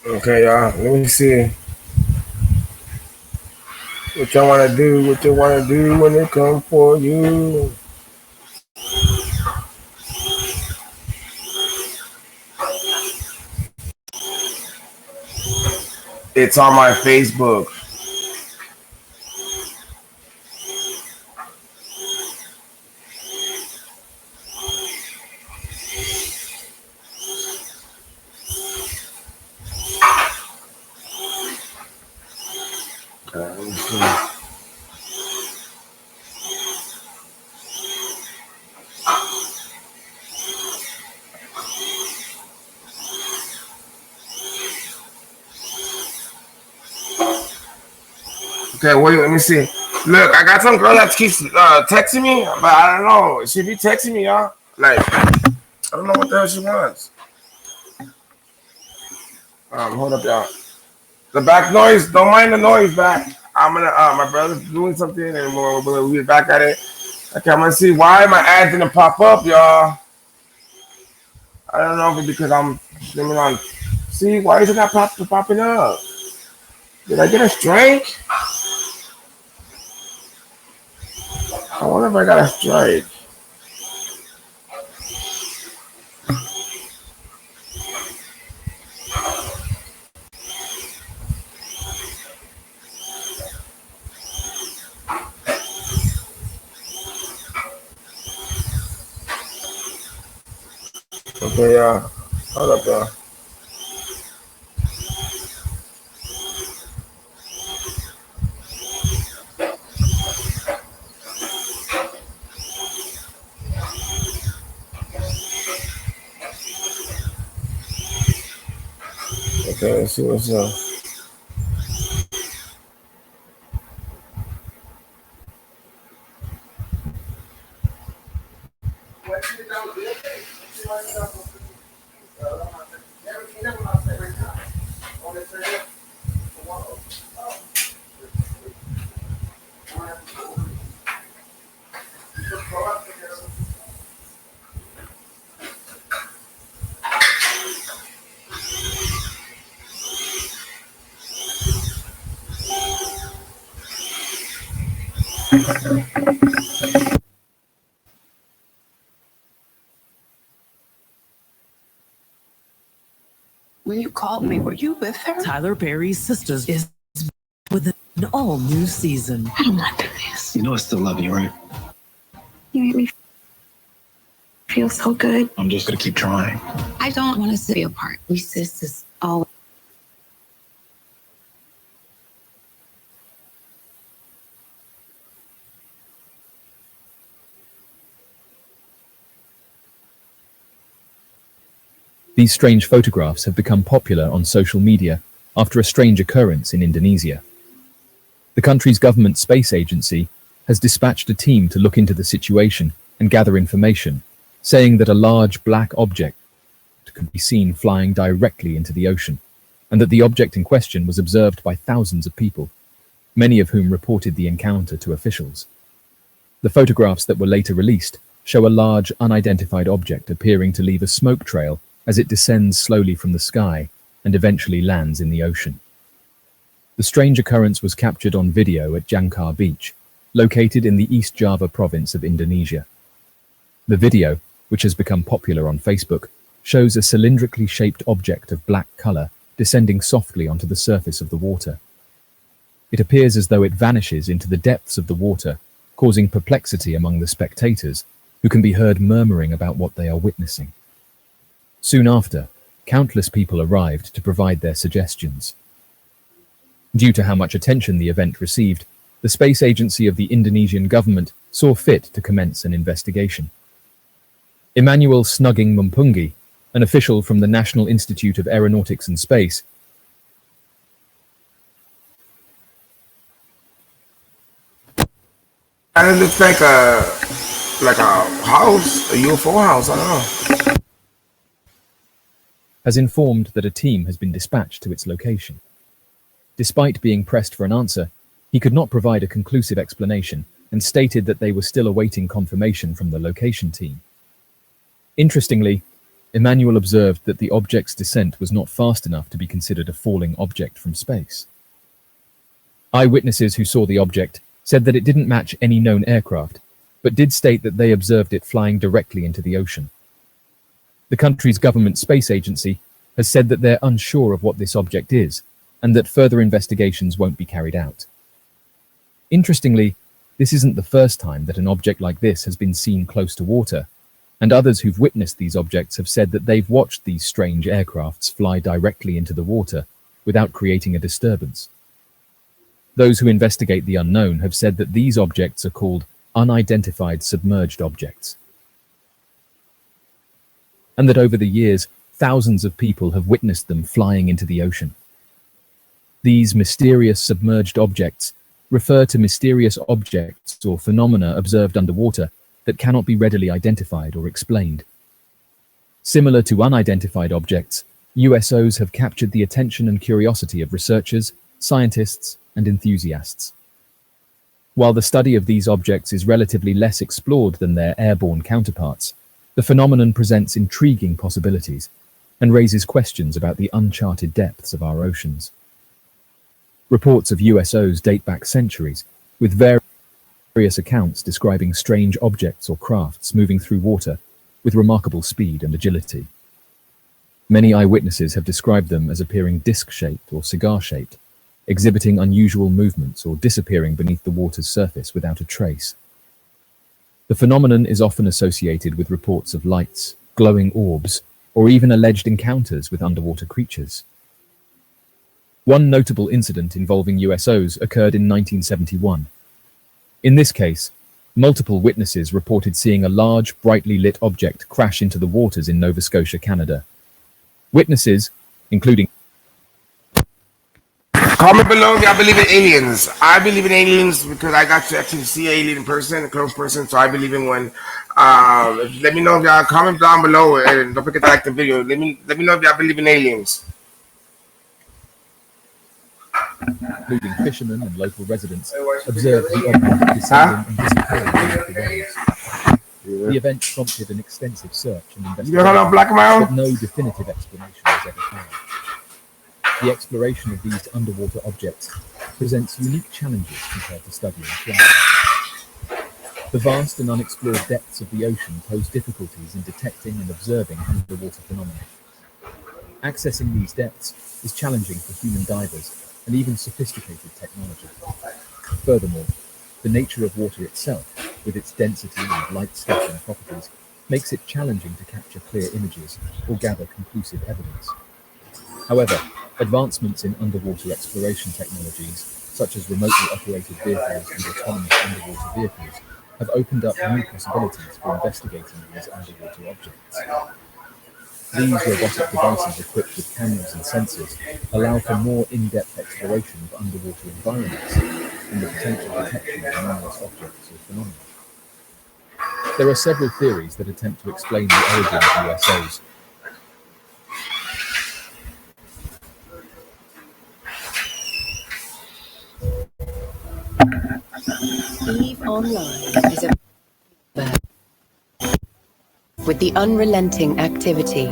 Okay, y'all. Let me see what y'all want to do. What you want to do when they come for you? It's on my Facebook. Let me see. Okay, wait. Let me see. Look, I got some girl that keeps texting me, but I don't know. She be texting me, y'all. Like, I don't know what the hell she wants. Hold up, y'all. The back noise. Don't mind the noise back. I'm gonna. My brother's doing something, and we'll be back at it. Okay, I'm gonna see why my ad didn't pop up, y'all. I don't know if it's because I'm streaming on. See, why is it not popping up? Did I get a strike? I wonder if I got a strike. Okay, hold up, y'all. Okay, let's see what's up. When you called me, were you with her? Tyler Perry's Sisters is with an all-new season. I don't want to do this. You know I still love you, right? You make me feel so good. I'm just gonna keep trying. I don't want us to be apart. We sisters all. These strange photographs have become popular on social media after a strange occurrence in Indonesia. The country's government space agency has dispatched a team to look into the situation and gather information, saying that a large black object could be seen flying directly into the ocean, and that the object in question was observed by thousands of people, many of whom reported the encounter to officials. The photographs that were later released show a large unidentified object appearing to leave a smoke trail as it descends slowly from the sky and eventually lands in the ocean. The strange occurrence was captured on video at Jangkar Beach, located in the East Java province of Indonesia. The video, which has become popular on Facebook, shows a cylindrically shaped object of black color descending softly onto the surface of the water. It appears as though it vanishes into the depths of the water, causing perplexity among the spectators, who can be heard murmuring about what they are witnessing. Soon after, countless people arrived to provide their suggestions. Due to how much attention the event received, the space agency of the Indonesian government saw fit to commence an investigation. Emmanuel Snugging Mumpungi, an official from the National Institute of Aeronautics and Space, And it looks like a house, a UFO house. I don't know. has informed that a team has been dispatched to its location. Despite being pressed for an answer, he could not provide a conclusive explanation and stated that they were still awaiting confirmation from the location team. Interestingly, Emmanuel observed that the object's descent was not fast enough to be considered a falling object from space. Eyewitnesses who saw the object said that it didn't match any known aircraft, but did state that they observed it flying directly into the ocean. The country's government space agency has said that they're unsure of what this object is, and that further investigations won't be carried out. Interestingly, this isn't the first time that an object like this has been seen close to water, and others who've witnessed these objects have said that they've watched these strange aircrafts fly directly into the water without creating a disturbance. Those who investigate the unknown have said that these objects are called unidentified submerged objects, and that over the years, thousands of people have witnessed them flying into the ocean. These mysterious submerged objects refer to mysterious objects or phenomena observed underwater that cannot be readily identified or explained. Similar to unidentified objects, USOs have captured the attention and curiosity of researchers, scientists, and enthusiasts. While the study of these objects is relatively less explored than their airborne counterparts, the phenomenon presents intriguing possibilities and raises questions about the uncharted depths of our oceans. Reports of USOs date back centuries, with various accounts describing strange objects or crafts moving through water with remarkable speed and agility. Many eyewitnesses have described them as appearing disc-shaped or cigar-shaped, exhibiting unusual movements or disappearing beneath the water's surface without a trace. The phenomenon is often associated with reports of lights, glowing orbs, or even alleged encounters with underwater creatures. One notable incident involving USOs occurred in 1971. In this case, multiple witnesses reported seeing a large, brightly lit object crash into the waters in Nova Scotia, Canada. Witnesses, including... Comment below if y'all believe in aliens. I believe in aliens because I got to actually see an alien in person, a close person, so I believe in one. Let me know if y'all comment down below, and don't forget to like the video. Let me know if y'all believe in aliens. Including fishermen and local residents, observed the object descending and disappearing beneath the waves. The event prompted an extensive search and investigation, but no definitive explanation was ever found. The exploration of these underwater objects presents unique challenges compared to studying flight. The vast and unexplored depths of the ocean pose difficulties in detecting and observing underwater phenomena. Accessing these depths is challenging for human divers and even sophisticated technology. Furthermore, the nature of water itself, with its density and light-scattering properties, makes it challenging to capture clear images or gather conclusive evidence. However, advancements in underwater exploration technologies, such as remotely operated vehicles and autonomous underwater vehicles, have opened up new possibilities for investigating these underwater objects. These robotic devices equipped with cameras and sensors allow for more in-depth exploration of underwater environments and the potential detection of anomalous objects or phenomena. There are several theories that attempt to explain the origin of USOs. EVE Online is a with the unrelenting activity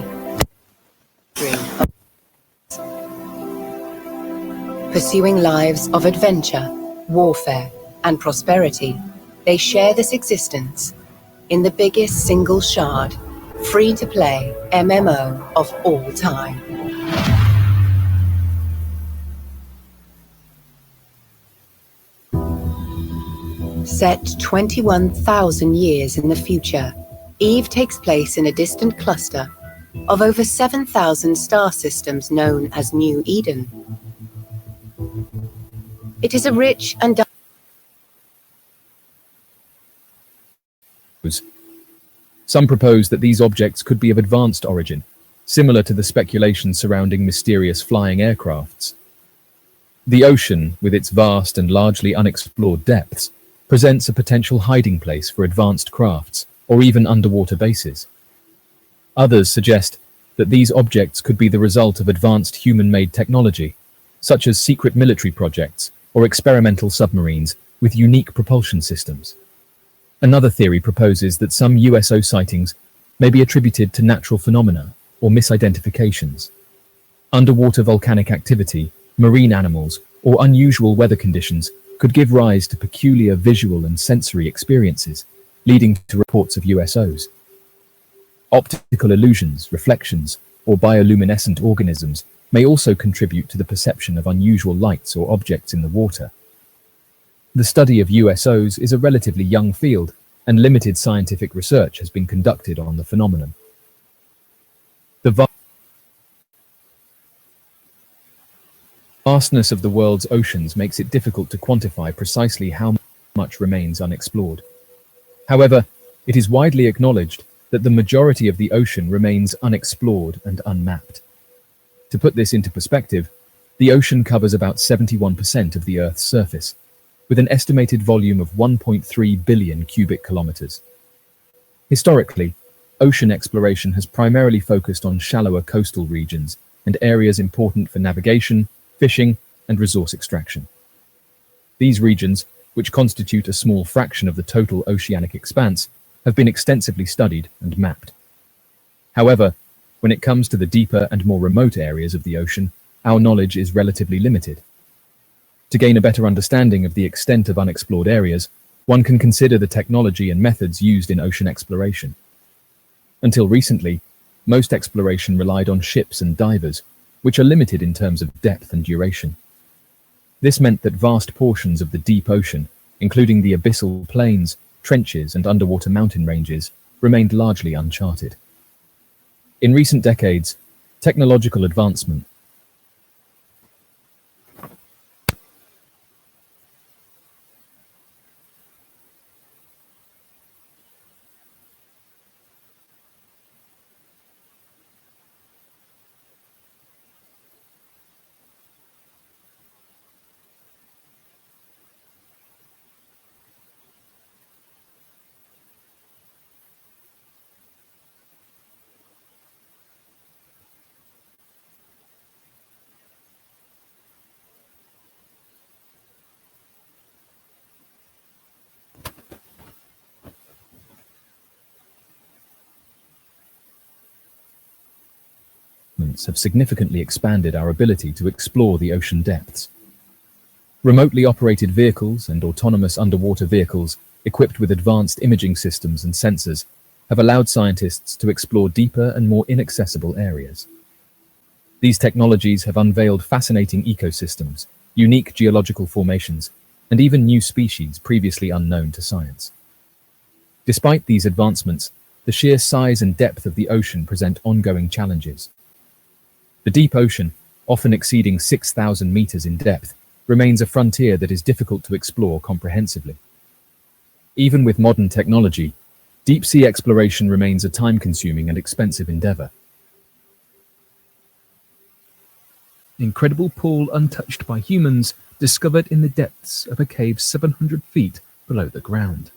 of pursuing lives of adventure, warfare, and prosperity. They share this existence in the biggest single shard, free-to-play MMO of all time. Set 21,000 years in the future, EVE takes place in a distant cluster of over 7,000 star systems known as New Eden. It is a rich and Some propose that these objects could be of advanced origin, similar to the speculation surrounding mysterious flying aircrafts. The ocean, with its vast and largely unexplored depths, presents a potential hiding place for advanced crafts or even underwater bases. Others suggest that these objects could be the result of advanced human-made technology, such as secret military projects or experimental submarines with unique propulsion systems. Another theory proposes that some USO sightings may be attributed to natural phenomena or misidentifications. Underwater volcanic activity, marine animals, or unusual weather conditions could give rise to peculiar visual and sensory experiences, leading to reports of USOs. Optical illusions, reflections, or bioluminescent organisms may also contribute to the perception of unusual lights or objects in the water. The study of USOs is a relatively young field, and limited scientific research has been conducted on the phenomenon. The vastness of the world's oceans makes it difficult to quantify precisely how much remains unexplored. However, it is widely acknowledged that the majority of the ocean remains unexplored and unmapped. To put this into perspective, the ocean covers about 71% of the Earth's surface, with an estimated volume of 1.3 billion cubic kilometers. Historically, ocean exploration has primarily focused on shallower coastal regions and areas important for navigation, fishing, and resource extraction. These regions, which constitute a small fraction of the total oceanic expanse, have been extensively studied and mapped. However, when it comes to the deeper and more remote areas of the ocean, our knowledge is relatively limited. To gain a better understanding of the extent of unexplored areas, one can consider the technology and methods used in ocean exploration. Until recently, most exploration relied on ships and divers, which are limited in terms of depth and duration. This meant that vast portions of the deep ocean, including the abyssal plains, trenches, and underwater mountain ranges, remained largely uncharted. In recent decades, technological advancement have significantly expanded our ability to explore the ocean depths. Remotely operated vehicles and autonomous underwater vehicles equipped with advanced imaging systems and sensors have allowed scientists to explore deeper and more inaccessible areas. These technologies have unveiled fascinating ecosystems, unique geological formations, and even new species previously unknown to science. Despite these advancements, the sheer size and depth of the ocean present ongoing challenges. The deep ocean, often exceeding 6,000 meters in depth, remains a frontier that is difficult to explore comprehensively. Even with modern technology, deep-sea exploration remains a time-consuming and expensive endeavor. An incredible pool untouched by humans, discovered in the depths of a cave 700 feet below the ground.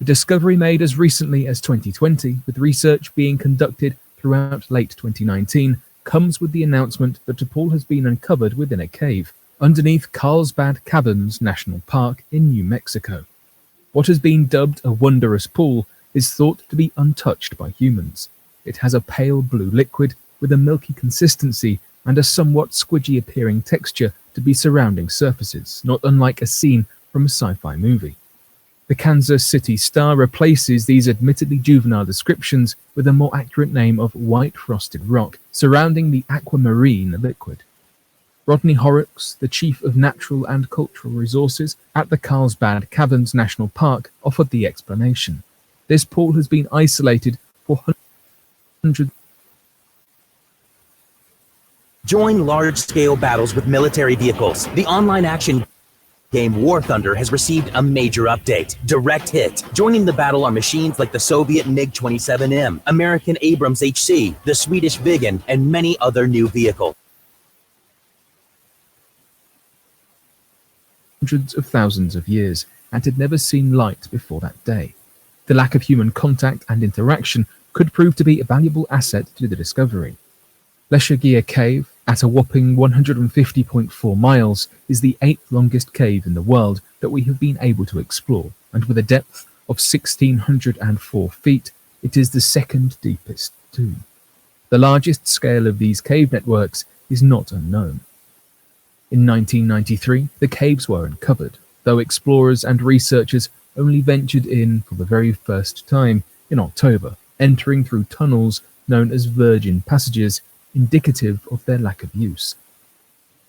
A discovery made as recently as 2020, with research being conducted throughout late 2019, comes with the announcement that a pool has been uncovered within a cave underneath Carlsbad Caverns National Park in New Mexico. What has been dubbed a wondrous pool is thought to be untouched by humans. It has a pale blue liquid with a milky consistency and a somewhat squidgy appearing texture to the surrounding surfaces, not unlike a scene from a sci-fi movie. The Kansas City Star replaces these admittedly juvenile descriptions with a more accurate name of white frosted rock surrounding the aquamarine liquid. Rodney Horrocks, the Chief of Natural and Cultural Resources at the Carlsbad Caverns National Park, offered the explanation. This pool has been isolated for hundreds. Join large-scale battles with military vehicles. The online action game War Thunder has received a major update, Direct Hit. Joining the battle are machines like the Soviet MiG-27M, American Abrams HC, the Swedish Viggen, and many other new vehicles. Hundreds of thousands of years and had never seen light before that day. The lack of human contact and interaction could prove to be a valuable asset to the discovery. Leshagia Cave, at a whopping 150.4 miles, is the 8th longest cave in the world that we have been able to explore, and with a depth of 1,604 feet, it is the second deepest too. The largest scale of these cave networks is not unknown. In 1993, the caves were uncovered, though explorers and researchers only ventured in for the very first time in October, entering through tunnels known as virgin passages, indicative of their lack of use.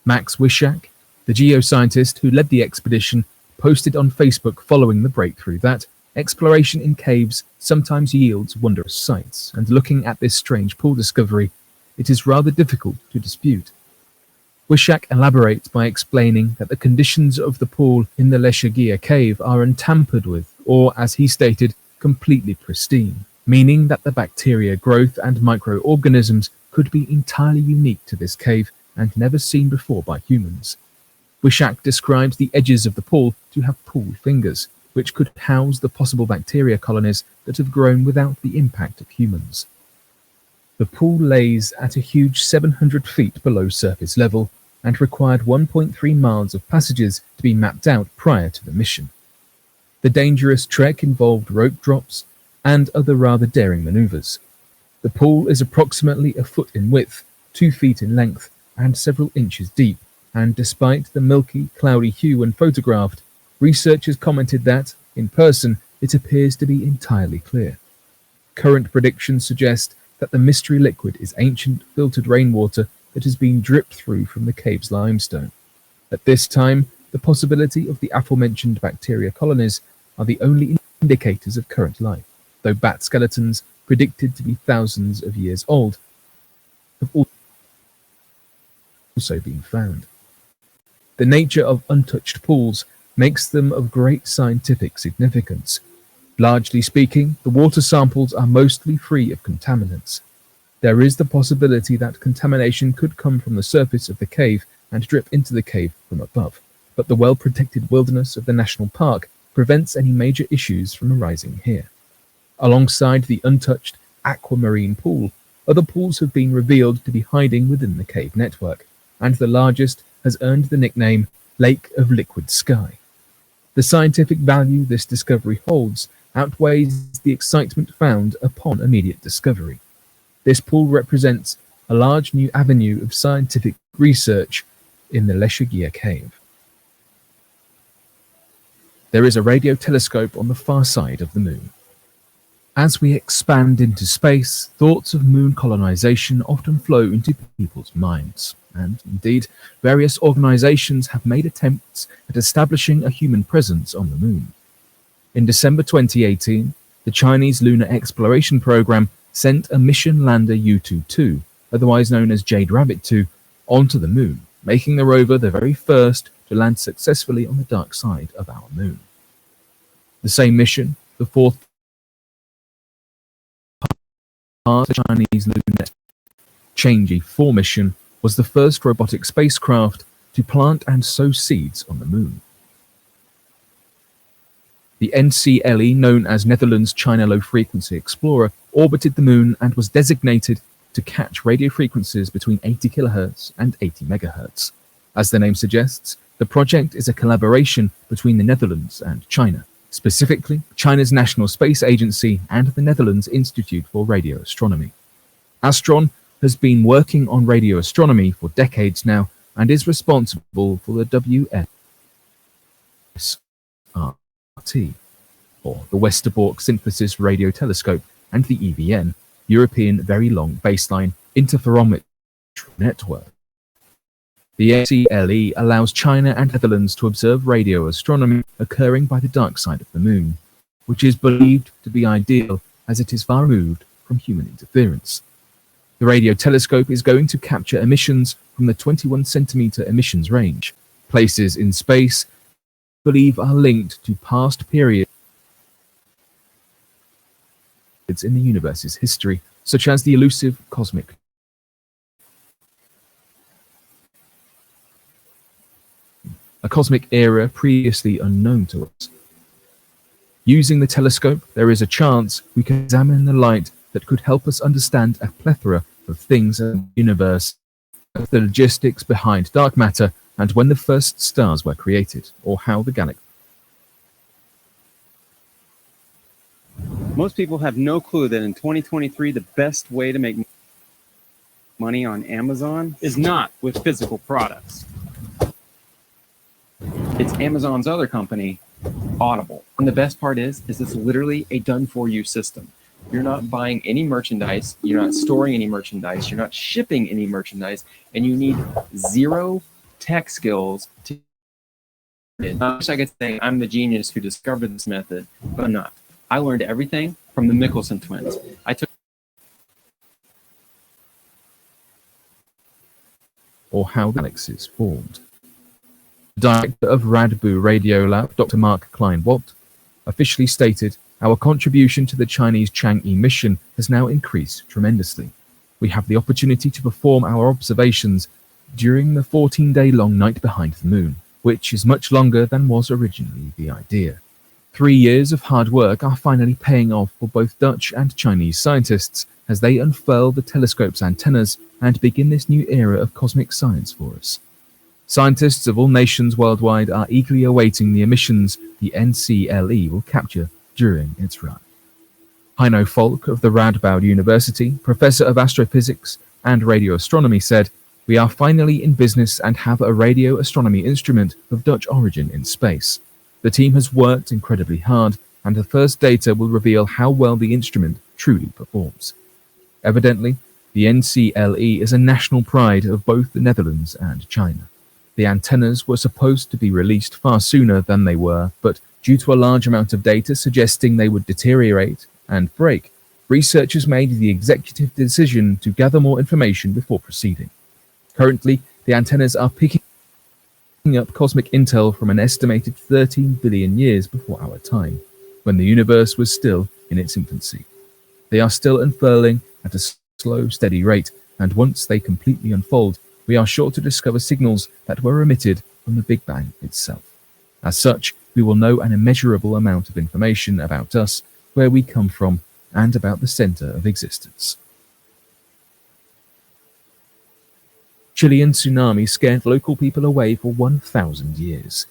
Max Wishak, the geoscientist who led the expedition, posted on Facebook following the breakthrough that exploration in caves sometimes yields wondrous sights, and looking at this strange pool discovery, it is rather difficult to dispute. Wishak elaborates by explaining that the conditions of the pool in the Leshagia cave are untampered with, or, as he stated, completely pristine, meaning that the bacteria growth and microorganisms could be entirely unique to this cave and never seen before by humans. Wishak describes the edges of the pool to have pool fingers, which could house the possible bacteria colonies that have grown without the impact of humans. The pool lays at a huge 700 feet below surface level and required 1.3 miles of passages to be mapped out prior to the mission. The dangerous trek involved rope drops and other rather daring maneuvers. The pool is approximately a foot in width, 2 feet in length, and several inches deep, and despite the milky, cloudy hue when photographed, researchers commented that, in person, it appears to be entirely clear. Current predictions suggest that the mystery liquid is ancient filtered rainwater that has been dripped through from the cave's limestone. At this time, the possibility of the aforementioned bacteria colonies are the only indicators of current life, though bat skeletons, predicted to be thousands of years old, have also been found. The nature of untouched pools makes them of great scientific significance. Largely speaking, the water samples are mostly free of contaminants. There is the possibility that contamination could come from the surface of the cave and drip into the cave from above, but the well-protected wilderness of the national park prevents any major issues from arising here. Alongside the untouched aquamarine pool, other pools have been revealed to be hiding within the cave network, and the largest has earned the nickname Lake of Liquid Sky. The scientific value this discovery holds outweighs the excitement found upon immediate discovery. This pool represents a large new avenue of scientific research in the Leshagia cave. There is a radio telescope on the far side of the moon. As we expand into space, thoughts of moon colonization often flow into people's minds, and indeed, various organizations have made attempts at establishing a human presence on the moon. In December 2018, the Chinese Lunar Exploration Program sent a mission lander Yutu-2, otherwise known as Jade Rabbit 2, onto the moon, making the rover the very first to land successfully on the dark side of our moon. The same mission, the fourth part of the Chinese lunar Chang'e 4 mission, was the first robotic spacecraft to plant and sow seeds on the moon. The NCLE, known as Netherlands China Low Frequency Explorer, orbited the moon and was designated to catch radio frequencies between 80 kHz and 80 MHz. As the name suggests, the project is a collaboration between the Netherlands and China, specifically China's National Space Agency and the Netherlands Institute for Radio Astronomy. Astron has been working on radio astronomy for decades now and is responsible for the WSRT, or the Westerbork Synthesis Radio Telescope, and the EVN, European Very Long Baseline Interferometer Network. The NCLE allows China and Netherlands to observe radio astronomy occurring by the dark side of the moon, which is believed to be ideal as it is far removed from human interference. The radio telescope is going to capture emissions from the 21-centimeter emissions range. Places in space believe are linked to past periods in the universe's history, such as the elusive cosmic a cosmic era previously unknown to us. Using the telescope, there is a chance we can examine the light that could help us understand a plethora of things in the universe, the logistics behind dark matter, and when the first stars were created, or how the galaxy Most people have no clue that in 2023, the best way to make money on Amazon is not with physical products. It's Amazon's other company, Audible. And the best part is it's literally a done-for-you system. You're not buying any merchandise, you're not storing any merchandise, you're not shipping any merchandise, and you need zero tech skills to. I wish I could say I'm the genius who discovered this method, but I'm not. I learned everything from the Mickelson twins. Or how galaxies formed. The director of Radbu Radiolab, Dr. Mark Klein-Watt, officially stated, "Our contribution to the Chinese Chang'e mission has now increased tremendously. We have the opportunity to perform our observations during the 14-day-long night behind the moon, which is much longer than was originally the idea. 3 years of hard work are finally paying off for both Dutch and Chinese scientists as they unfurl the telescope's antennas and begin this new era of cosmic science for us. Scientists of all nations worldwide are eagerly awaiting the emissions the NCLE will capture during its run." Heino Falk of the Radboud University, professor of astrophysics and radio astronomy, said, "We are finally in business and have a radio astronomy instrument of Dutch origin in space. The team has worked incredibly hard, and the first data will reveal how well the instrument truly performs." Evidently, the NCLE is a national pride of both the Netherlands and China. The antennas were supposed to be released far sooner than they were, but due to a large amount of data suggesting they would deteriorate and break, researchers made the executive decision to gather more information before proceeding. Currently, the antennas are picking up cosmic intel from an estimated 13 billion years before our time, when the universe was still in its infancy. They are still unfurling at a slow, steady rate, and once they completely unfold, we are sure to discover signals that were emitted from the Big Bang itself. As such, we will know an immeasurable amount of information about us, where we come from, and about the center of existence. Chilean tsunami scared local people away for 1,000 years.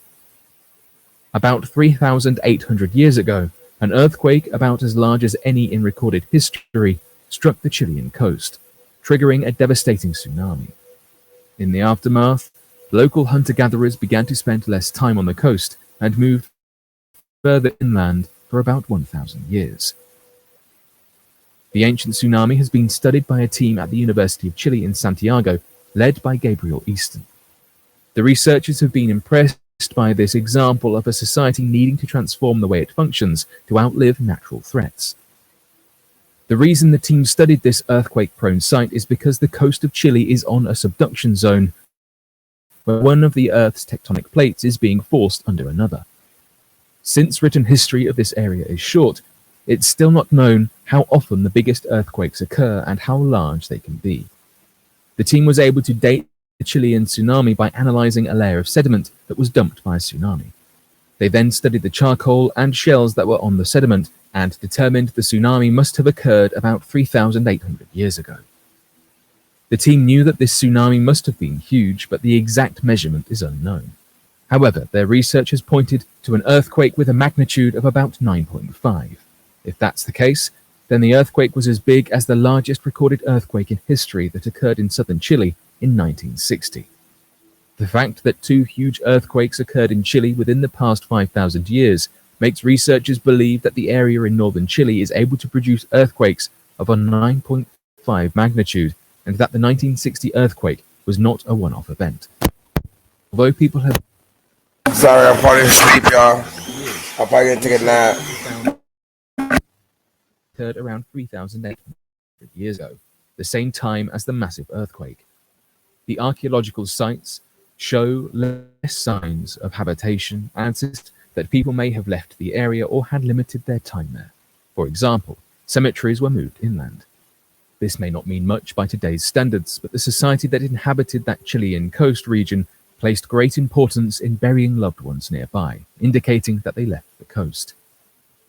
About 3,800 years ago, an earthquake about as large as any in recorded history struck the Chilean coast, triggering a devastating tsunami. In the aftermath, local hunter-gatherers began to spend less time on the coast and moved further inland for about 1,000 years. The ancient tsunami has been studied by a team at the University of Chile in Santiago, led by Gabriel Easton. The researchers have been impressed by this example of a society needing to transform the way it functions to outlive natural threats. The reason the team studied this earthquake-prone site is because the coast of Chile is on a subduction zone where one of the Earth's tectonic plates is being forced under another. Since written history of this area is short, it's still not known how often the biggest earthquakes occur and how large they can be. The team was able to date the Chilean tsunami by analyzing a layer of sediment that was dumped by a tsunami. They then studied the charcoal and shells that were on the sediment and determined the tsunami must have occurred about 3,800 years ago. The team knew that this tsunami must have been huge, but the exact measurement is unknown. However, their research has pointed to an earthquake with a magnitude of about 9.5. If that's the case, then the earthquake was as big as the largest recorded earthquake in history that occurred in southern Chile in 1960. The fact that 2 huge earthquakes occurred in Chile within the past 5,000 years makes researchers believe that the area in northern Chile is able to produce earthquakes of a 9.5 magnitude, and that the 1960 earthquake was not a one-off event. Although people have... Sorry, I'm falling asleep, y'all. I'll probably gonna take a nap. Occurred around 3,800 years ago, the same time as the massive earthquake. The archaeological sites show less signs of habitation and suggest that people may have left the area or had limited their time there. For example, cemeteries were moved inland. This may not mean much by today's standards, but the society that inhabited that Chilean coast region placed great importance in burying loved ones nearby, indicating that they left the coast.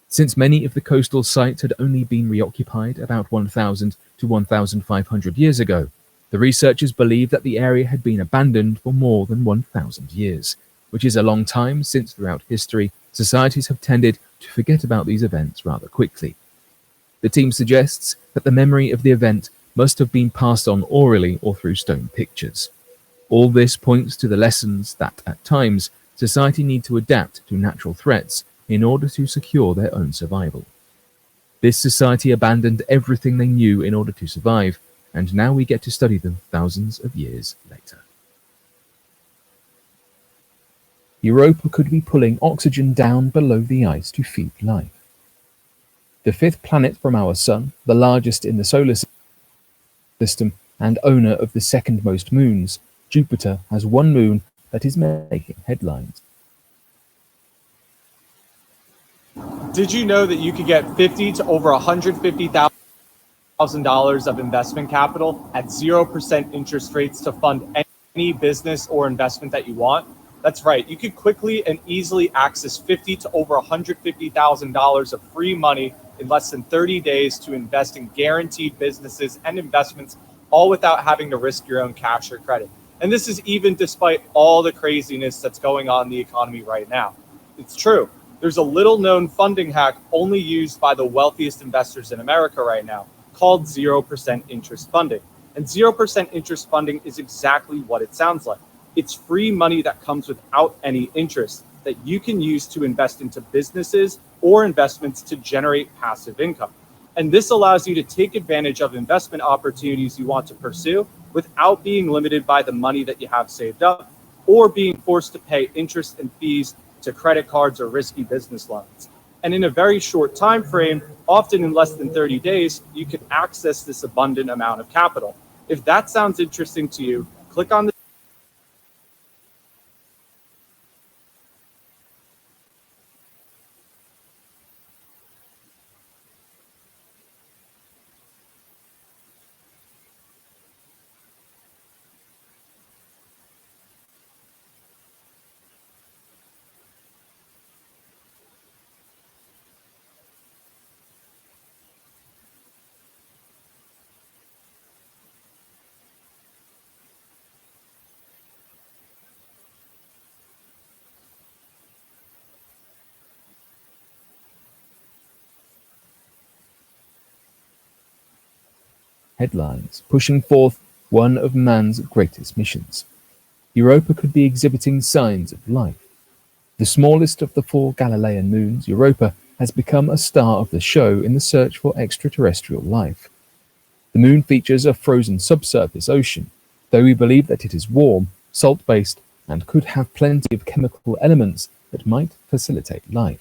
Since many of the coastal sites had only been reoccupied about 1,000 to 1,500 years ago, the researchers believe that the area had been abandoned for more than 1,000 years, which is a long time since throughout history, societies have tended to forget about these events rather quickly. The team suggests that the memory of the event must have been passed on orally or through stone pictures. All this points to the lessons that, at times, society need to adapt to natural threats in order to secure their own survival. This society abandoned everything they knew in order to survive, and now we get to study them thousands of years later. Europa could be pulling oxygen down below the ice to feed life. The fifth planet from our Sun, the largest in the solar system and owner of the second most moons, Jupiter has one moon that is making headlines. Did you know that you could get $50,000 to over $150,000 of investment capital at 0% interest rates to fund any business or investment that you want? That's right. You could quickly and easily access $50,000 to over $150,000 of free money in less than 30 days to invest in guaranteed businesses and investments, all without having to risk your own cash or credit. And this is even despite all the craziness that's going on in the economy right now. It's true. There's a little known funding hack only used by the wealthiest investors in America right now called 0% interest funding. And 0% interest funding is exactly what it sounds like. It's free money that comes without any interest that you can use to invest into businesses or investments to generate passive income. And this allows you to take advantage of investment opportunities you want to pursue without being limited by the money that you have saved up or being forced to pay interest and fees to credit cards or risky business loans. And in a very short time frame, often in less than 30 days, you can access this abundant amount of capital. If that sounds interesting to you, click on the Headlines pushing forth one of man's greatest missions. Europa could be exhibiting signs of life. The smallest of the 4 Galilean moons, Europa has become a star of the show in the search for extraterrestrial life. The moon features a frozen subsurface ocean, though we believe that it is warm, salt-based, and could have plenty of chemical elements that might facilitate life.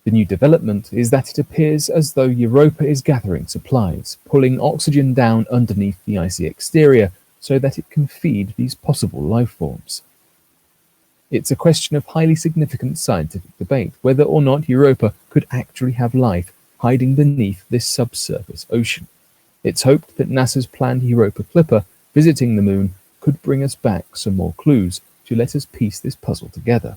The new development is that it appears as though Europa is gathering supplies, pulling oxygen down underneath the icy exterior so that it can feed these possible life forms. It's a question of highly significant scientific debate whether or not Europa could actually have life hiding beneath this subsurface ocean. It's hoped that NASA's planned Europa Clipper visiting the moon could bring us back some more clues to let us piece this puzzle together.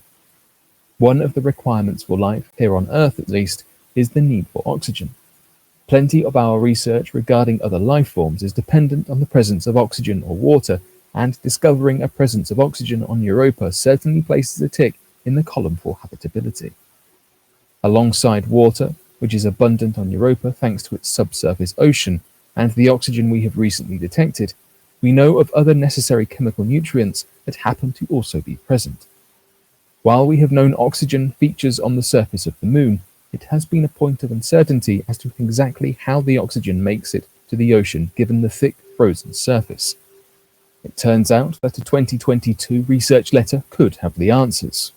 One of the requirements for life, here on Earth at least, is the need for oxygen. Plenty of our research regarding other life forms is dependent on the presence of oxygen or water, and discovering a presence of oxygen on Europa certainly places a tick in the column for habitability. Alongside water, which is abundant on Europa thanks to its subsurface ocean, and the oxygen we have recently detected, we know of other necessary chemical nutrients that happen to also be present. While we have known oxygen features on the surface of the moon, it has been a point of uncertainty as to exactly how the oxygen makes it to the ocean given the thick frozen surface. It turns out that a 2022 research letter could have the answers.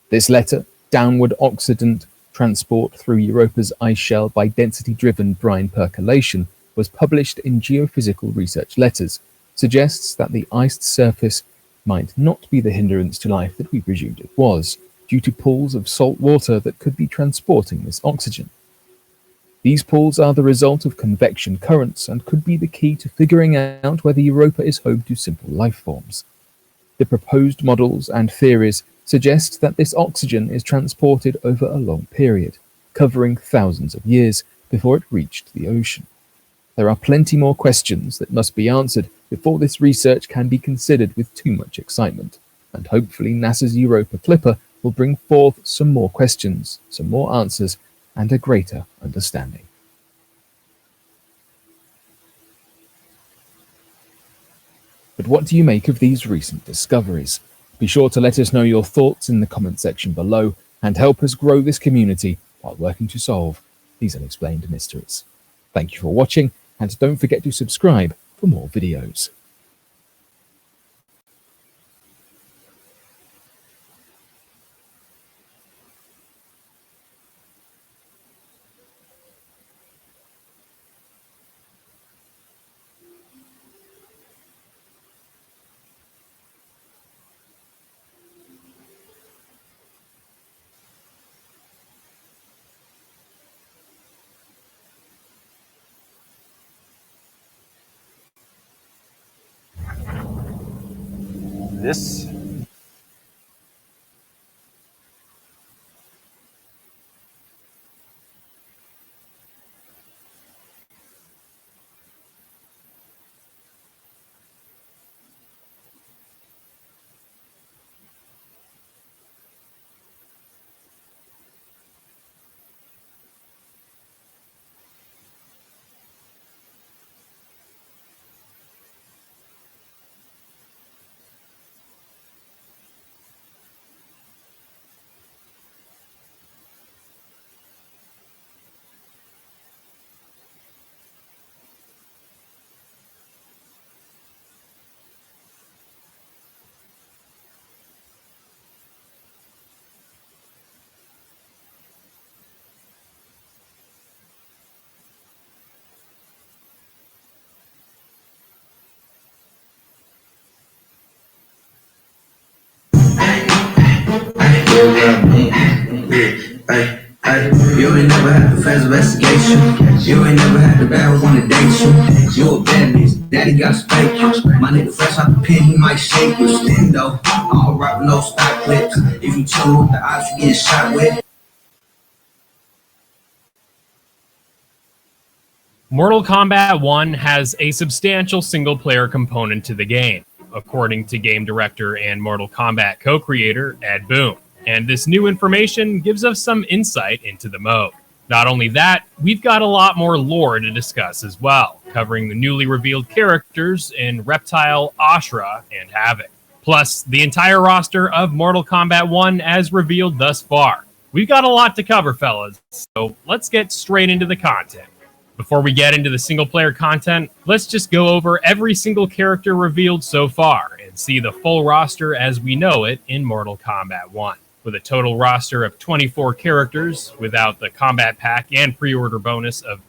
This letter, Downward Oxidant Transport Through Europa's Ice Shell by Density-Driven Brine Percolation, was published in Geophysical Research Letters, suggests that the iced surface might not be the hindrance to life that we presumed it was, due to pools of salt water that could be transporting this oxygen. These pools are the result of convection currents and could be the key to figuring out whether Europa is home to simple life forms. The proposed models and theories suggest that this oxygen is transported over a long period, covering thousands of years before it reached the ocean. There are plenty more questions that must be answered before this research can be considered with too much excitement, and hopefully NASA's Europa Clipper will bring forth some more questions, some more answers, and a greater understanding. But what do you make of these recent discoveries? Be sure to let us know your thoughts in the comment section below and help us grow this community while working to solve these unexplained mysteries. Thank you for watching, and don't forget to subscribe for more videos. This You ain't never had the fast investigation. You ain't never had the bad one to date you. You a bad bitch, daddy got spank you. My nigga fresh out the pen, he might shake you. Stand though, I don't rock with no stock clips. If you chill with the odds, you getting shot with. Mortal Kombat 1 has a substantial single-player component to the game, according to game director and Mortal Kombat co-creator Ed Boon. And this new information gives us some insight into the mode. Not only that, we've got a lot more lore to discuss as well, covering the newly revealed characters in Reptile, Ashra, and Havoc. Plus, the entire roster of Mortal Kombat 1 as revealed thus far. We've got a lot to cover, fellas, so let's get straight into the content. Before we get into the single-player content, let's just go over every single character revealed so far and see the full roster as we know it in Mortal Kombat 1. With a total roster of 24 characters, without the combat pack and pre-order bonus of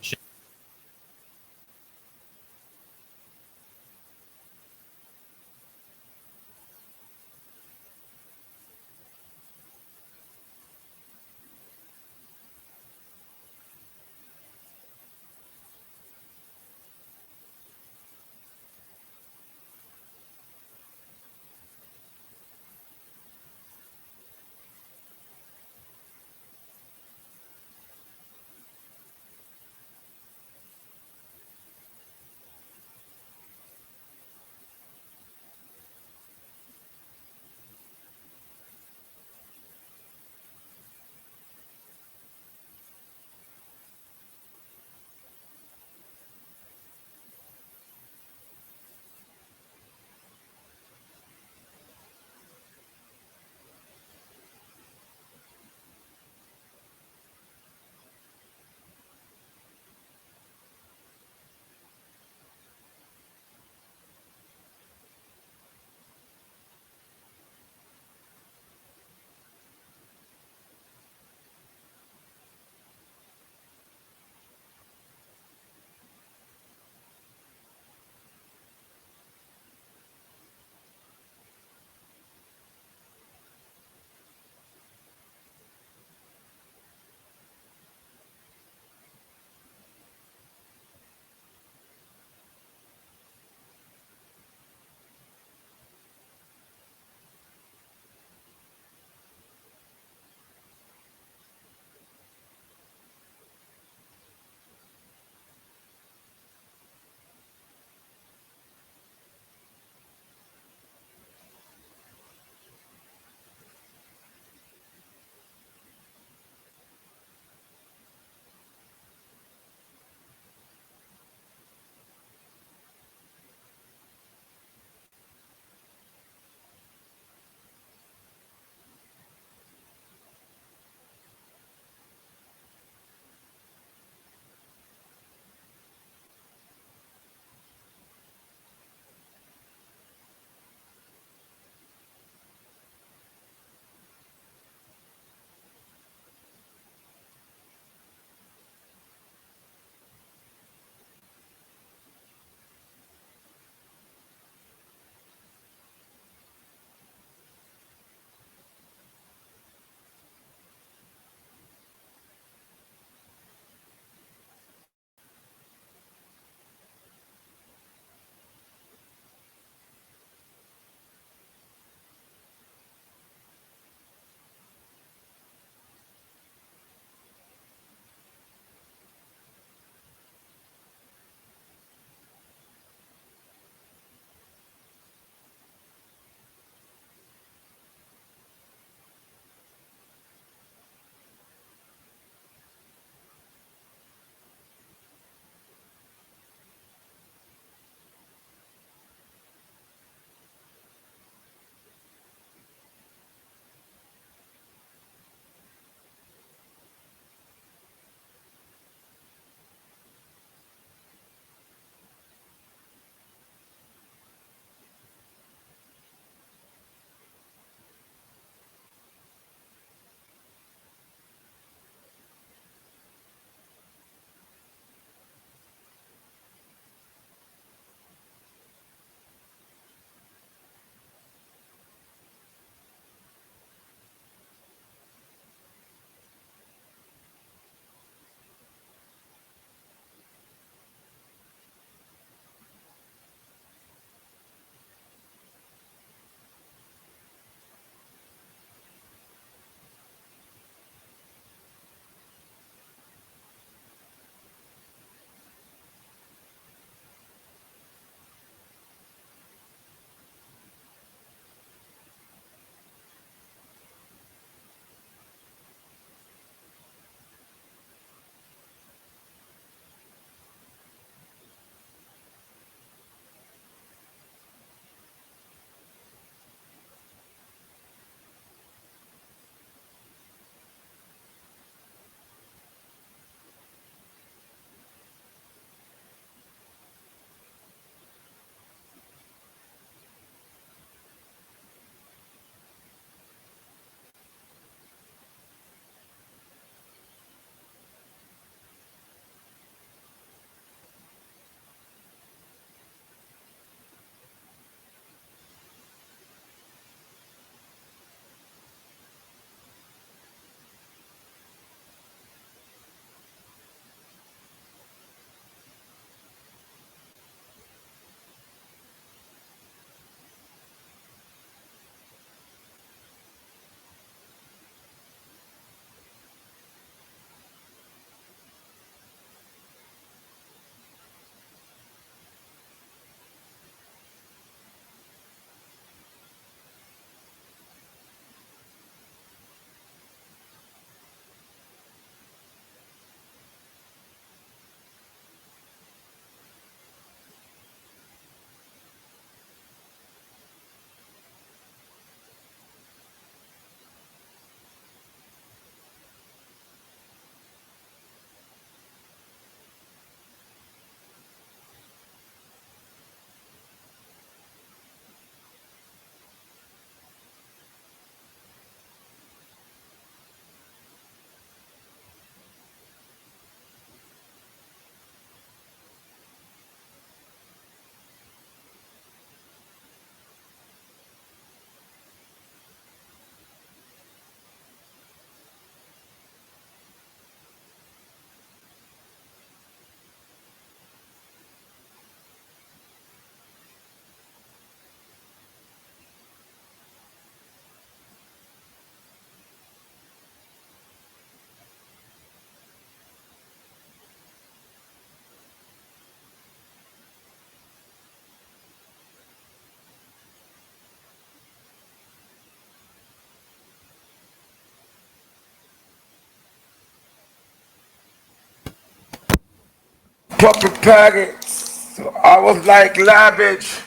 puppet packets. I was like, lavish.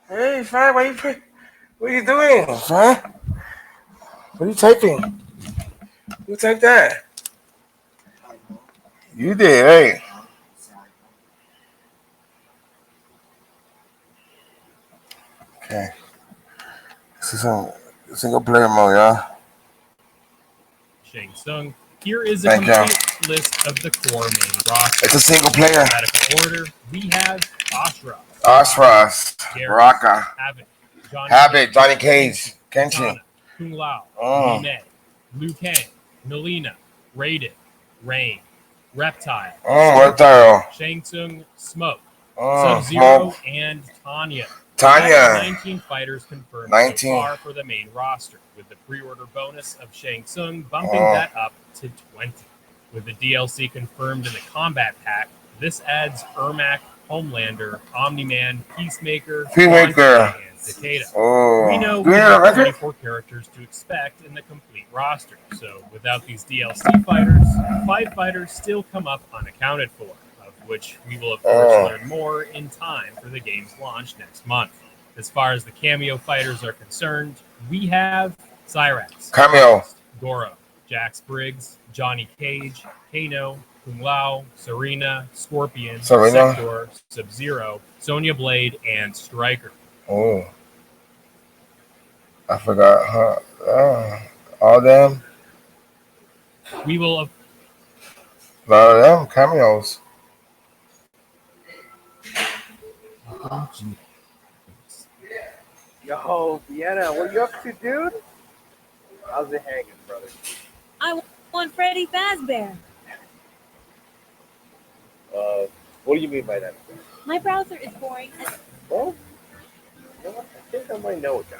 Hey, fam, what are you doing, fam? What are you typing? Who typed that? You did, hey. Okay. This is a single player mode, y'all. Shang Tsung. Here is a Thank you. complete list of the core main roster. It's a single player. In alphabetical order, we have Ashra, Ashras, Baraka, Habit, Johnny Cage, Kenshin, Kitana, Kung Lao, Oh. Mine, Liu Kang, Melina, Raiden, Rain, Reptile, Reptile. Shang Tsung, Smoke, Oh, Sub-Zero, Smoke. and Tanya. Tanya. That's 19 fighters confirmed 19. so far for the main roster, with the pre-order bonus of Shang Tsung bumping Oh. that up to 20. With the DLC confirmed in the combat pack, this adds Ermac, Homelander, Omni-Man, Peacemaker, Peacemaker. and Takeda. Oh. We know we Yeah, have 24 characters to expect in the complete roster, so without these DLC fighters, 5 fighters still come up unaccounted for, of which we will of course learn more in time for the game's launch next month. As far as the cameo fighters are concerned, we have Cyrax, Cameo. Goro, Jax Briggs, Johnny Cage, Kano, Kung Lao, Serena, Scorpion, Serena. Sector, Sub-Zero, Sonya Blade, and Stryker. Oh. I forgot. All them. We will A lot of them cameos. Yo, Vienna, what you up to, dude? How's it hanging, brother? I want Freddy Fazbear. What do you mean by that? My browser is boring. Well, you know what? I think I might know a guy.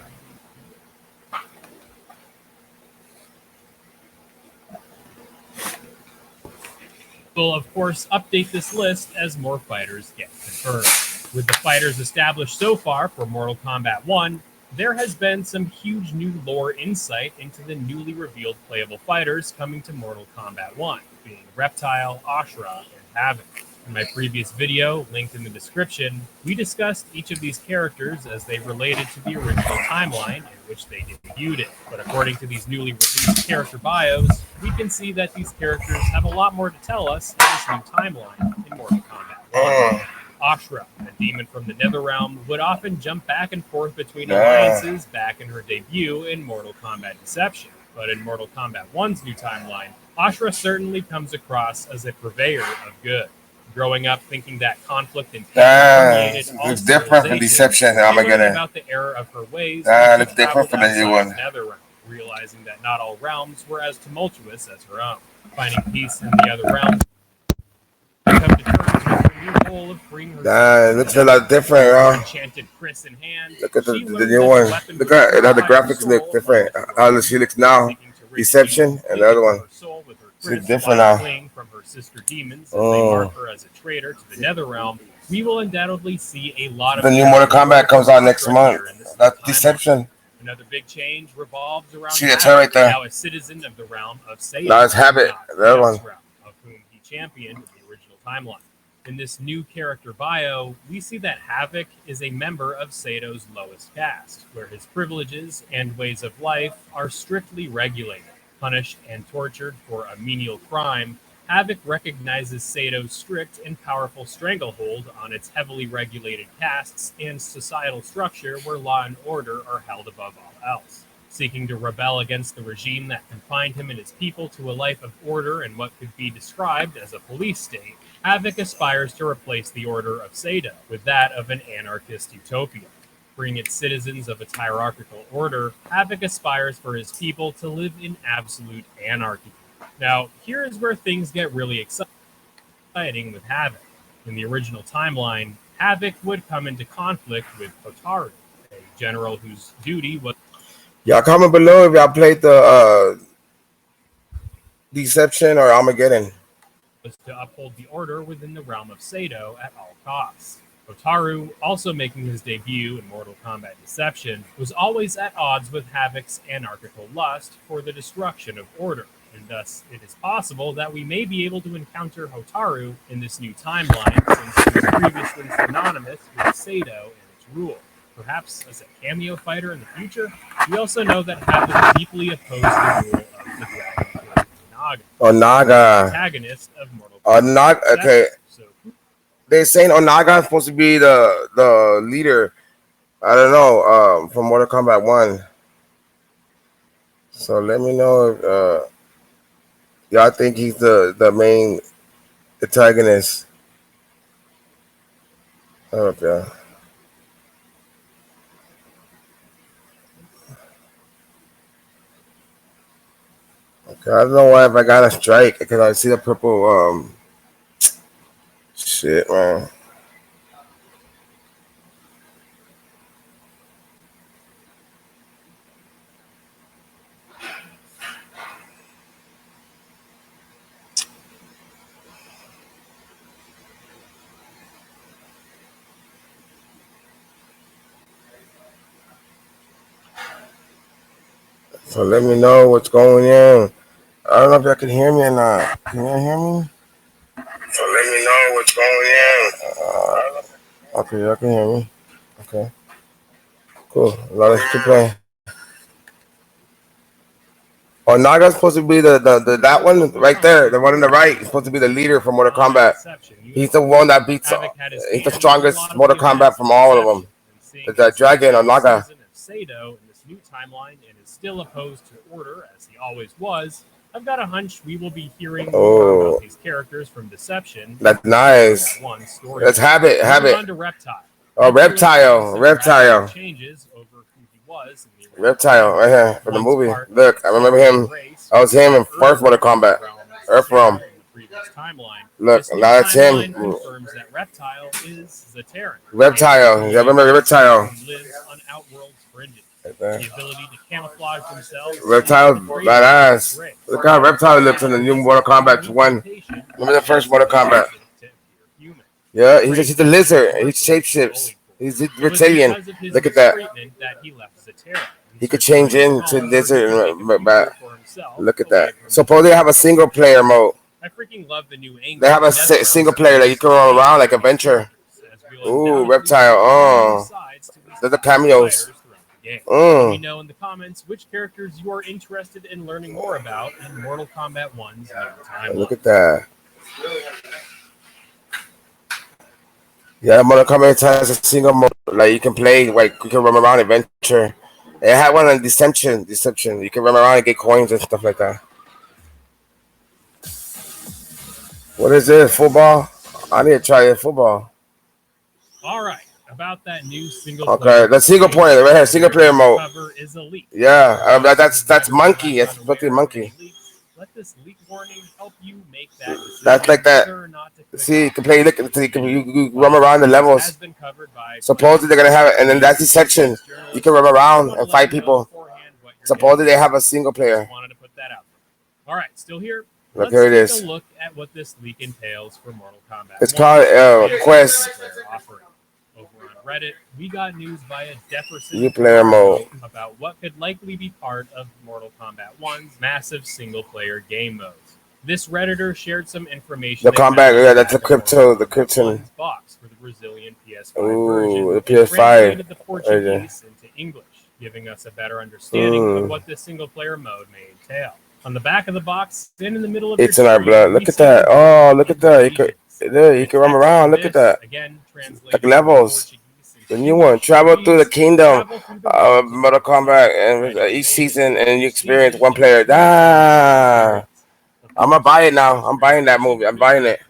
We'll, of course, update this list as more fighters get confirmed. With the fighters established so far for Mortal Kombat 1, there has been some huge new lore insight into the newly revealed playable fighters coming to Mortal Kombat 1, being Reptile, Ashra, and Havoc. In my previous video, linked in the description, we discussed each of these characters as they related to the original timeline in which they debuted it. But according to these newly released character bios, we can see that these characters have a lot more to tell us in this new timeline in Mortal Kombat 1. Ashra, a demon from the Netherrealm, would often jump back and forth between alliances back in her debut in Mortal Kombat Deception. But in Mortal Kombat 1's new timeline, Ashra certainly comes across as a purveyor of good. Growing up thinking that conflict and pain permeated all It's different from Deception and Armageddon. about the error of her ways, It's different from the new one. Netherrealm, realizing that not all realms were as tumultuous as her own. Finding peace in the other realms, come to terms with her new goal of freeing her. It looks a lot different, y'all. Enchanted Chris in hand, Look at the new one. Look at it. How the graphics look different. How she looks now. Deception and the other one. She looks different now. From her sister demons, as they mark her as a traitor to the Netherrealm, we will undoubtedly see a lot of The new Mortal Kombat comes out next month. That's Deception. Another big change revolves around See, that's her right there. now a citizen of the realm of Satan. No, it's Habit. The other one. Of whom he championed in the original timeline. In this new character bio, we see that Havoc is a member of Sato's lowest caste, where his privileges and ways of life are strictly regulated. Punished and tortured for a menial crime, Havoc recognizes Sato's strict and powerful stranglehold on its heavily regulated castes and societal structure where law and order are held above all else. Seeking to rebel against the regime that confined him and his people to a life of order and what could be described as a police state, Havoc aspires to replace the order of Sato with that of an anarchist utopia. Freeing its citizens of its hierarchical order, Havoc aspires for his people to live in absolute anarchy. Now, here is where things get really exciting with Havoc. In the original timeline, Havoc would come into conflict with Hotaru, a general whose duty was Y'all comment below if y'all played the Deception or Armageddon. to uphold the order within the realm of Sato at all costs. Hotaru, also making his debut in Mortal Kombat Deception, was always at odds with Havoc's anarchical lust for the destruction of order. and thus it is possible that we may be able to encounter Hotaru in this new timeline, since he was previously synonymous with Sado and its rule. Perhaps as a cameo fighter in the future. We also know that Havok deeply opposed the rule of the Dragon King Onaga. Onaga. Antagonist of Mortal Kombat. Onaga. Okay. So, They're saying Onaga is supposed to be the leader. I don't know. From Mortal Kombat 1. So let me know if y'all think he's the main antagonist. Okay. Okay, I don't know why if I got a strike because I see the purple shit, man. So let me know what's going on. I don't know if y'all can hear me or not. Can y'all hear me? So let me know what's going on. Okay, y'all can hear me. Okay. Cool. Let's keep playing. Oh, Naga's supposed to be the that one right there, the one on the right. He's supposed to be the leader from Mortal Kombat. He's the one that beats. He's the strongest Mortal Kombat from all of them. The dragon or Naga. Sado in this new timeline and is still opposed to order as he always was. I've got a hunch we will be hearing more about these characters from Deception. That's nice. Let's have it. Have it. Reptile. Oh, Reptile. Changes over who he was in the Reptile, right here from the movie. Look, I remember him. I was him in first Mortal Kombat. Earthrealm. Look, now that's him. Confirms that Reptile is Zaterran. Reptile. Yeah, remember Reptile. Lives on Outworld's fringes. The ability to camouflage themselves. Reptile, badass. Look how Reptile looks in the new Mortal Kombat 1. Remember the first Mortal Kombat? Yeah, he's a lizard. He shapeshifts. He's reptilian. Look at that. He could change into lizard. Look at that. Suppose they have a single player mode. I freaking love the new angle. They have a single player that you can run around like Adventure. Ooh, Reptile. Oh, they're the cameos. Let me know in the comments which characters you are interested in learning more about in Mortal Kombat 1's new timeline. Look at that. Yeah, Mortal Kombat has a single mode. Like you can play, like you can run around Adventure. It had one on Deception. You can run around and get coins and stuff like that. What is this? Football? I need to try it. Football. All right. About that new single player. The single player right here, single player mode. Is elite. Yeah, that's Monkey. It's fucking Monkey. Let this leak warning help you make that decision. That's like that. See, you can play. Look, you run around the levels. Supposedly they're gonna have it, and then that's the section. You can run around and fight people. Supposedly they have a single player. Wanted to put that out there. All right, still here. Look, here it is. Take a look at what this leak entails for Mortal Kombat. It's called Quest. Over on Reddit, we got news via Jefferson New player mode about what could likely be part of Mortal Kombat 1's massive single-player game modes. This Redditor shared some information. The combat, yeah, that's the Krypton box for the Brazilian PS5 version. The PS5. Translated the Portuguese into English, giving us a better understanding of what this single-player mode may entail. On the back of the box, and in the middle of it's in our blood. Look at that. Oh, look at that. You can run around. Look at that. Like levels. The new one. Travel through the kingdom of Mortal Kombat, and each season, and you experience one player. Ah, I'm gonna buy it now. I'm buying that movie. I'm buying it.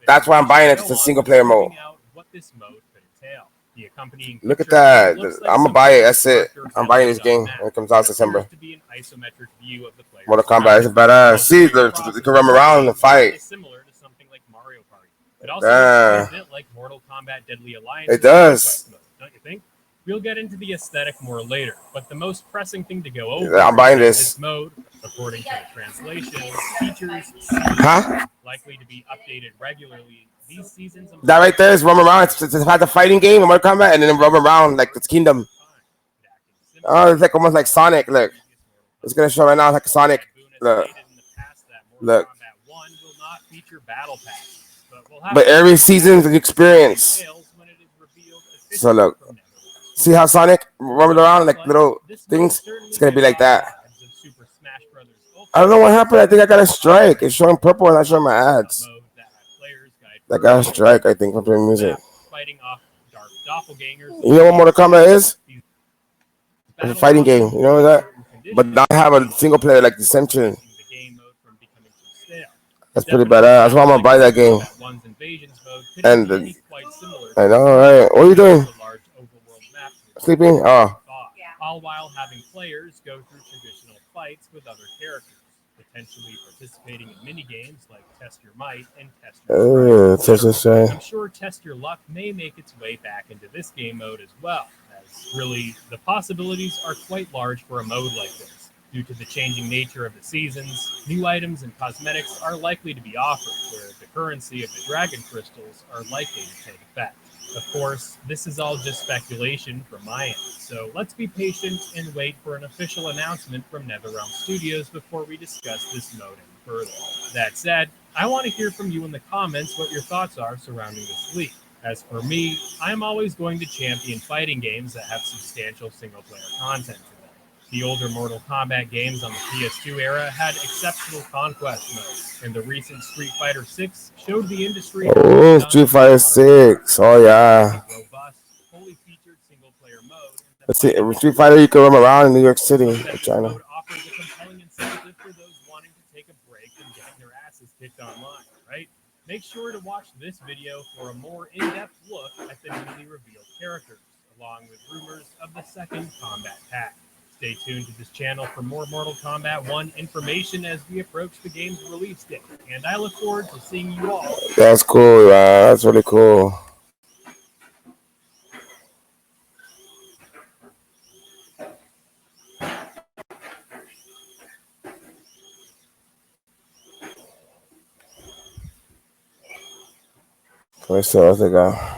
That's why I'm buying it. It's a single player mode. Look at that. I'm gonna buy it. That's it. I'm buying this game when it comes out September. Mortal Kombat is badass. See, you can run around and fight. It also a bit like Mortal Kombat Deadly Alliance. It does. Mode, don't you think? We'll get into the aesthetic more later, but the most pressing thing to go over I'm buying this mode, according to the translation, features likely to be updated regularly. These seasons that right there is run around. It's had the fighting game in Mortal Kombat, and then run around like it's Kingdom. Oh, it's like almost like Sonic. Look, it's gonna show right now like Sonic. Look, look. But every season's an experience. So look, see how Sonic rubbing around like little things? It's gonna be like that. I don't know what happened. I think I got a strike. It's showing purple and not showing my ads. I got a strike, I think, from doing music. You know what Mortal Kombat is? It's a fighting game. You know that? But not have a single player like Dissension. That's pretty badass. That's why I'm gonna buy that game. And I know, right? What are you doing? Sleeping? Oh. All while having players go through traditional fights with other characters, potentially participating in mini games like Test Your Might and Test Your Strength. I'm sure Test Your Luck may make its way back into this game mode as well, as really the possibilities are quite large for a mode like this. Due to the changing nature of the seasons, new items and cosmetics are likely to be offered, where the currency of the Dragon Crystals are likely to take effect. Of course, this is all just speculation from my end, so let's be patient and wait for an official announcement from NetherRealm Studios before we discuss this mode any further. That said, I want to hear from you in the comments what your thoughts are surrounding this leak. As for me, I am always going to champion fighting games that have substantial single-player content in them. The older Mortal Kombat games on the PS2 era had exceptional conquest modes, and the recent Street Fighter VI showed the industry. Oh, Street Fighter 6. Oh, yeah. Let's see. Street Fighter, you can roam around in New York City or China. Offers a compelling incentive for those wanting to take a break from getting their asses kicked online, right? Make sure to watch this video for a more in-depth look at the newly revealed characters, along with rumors of the second combat pack. Stay tuned to this channel for more Mortal Kombat 1 information as we approach the game's release date, and I look forward to seeing you all. That's cool, man. That's really cool. Let's see what they got.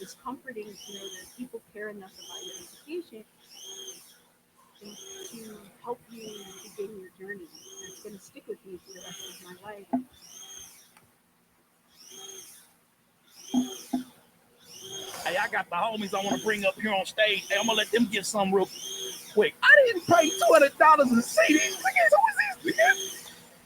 It's comforting to know that people care enough about your education to help you begin your journey. It's going to stick with me for the rest of my life. Hey, I got the homies I want to bring up here on stage. Hey, I'm gonna let them get some real quick. I didn't pay $200 to see these niggas. Who is this nigga?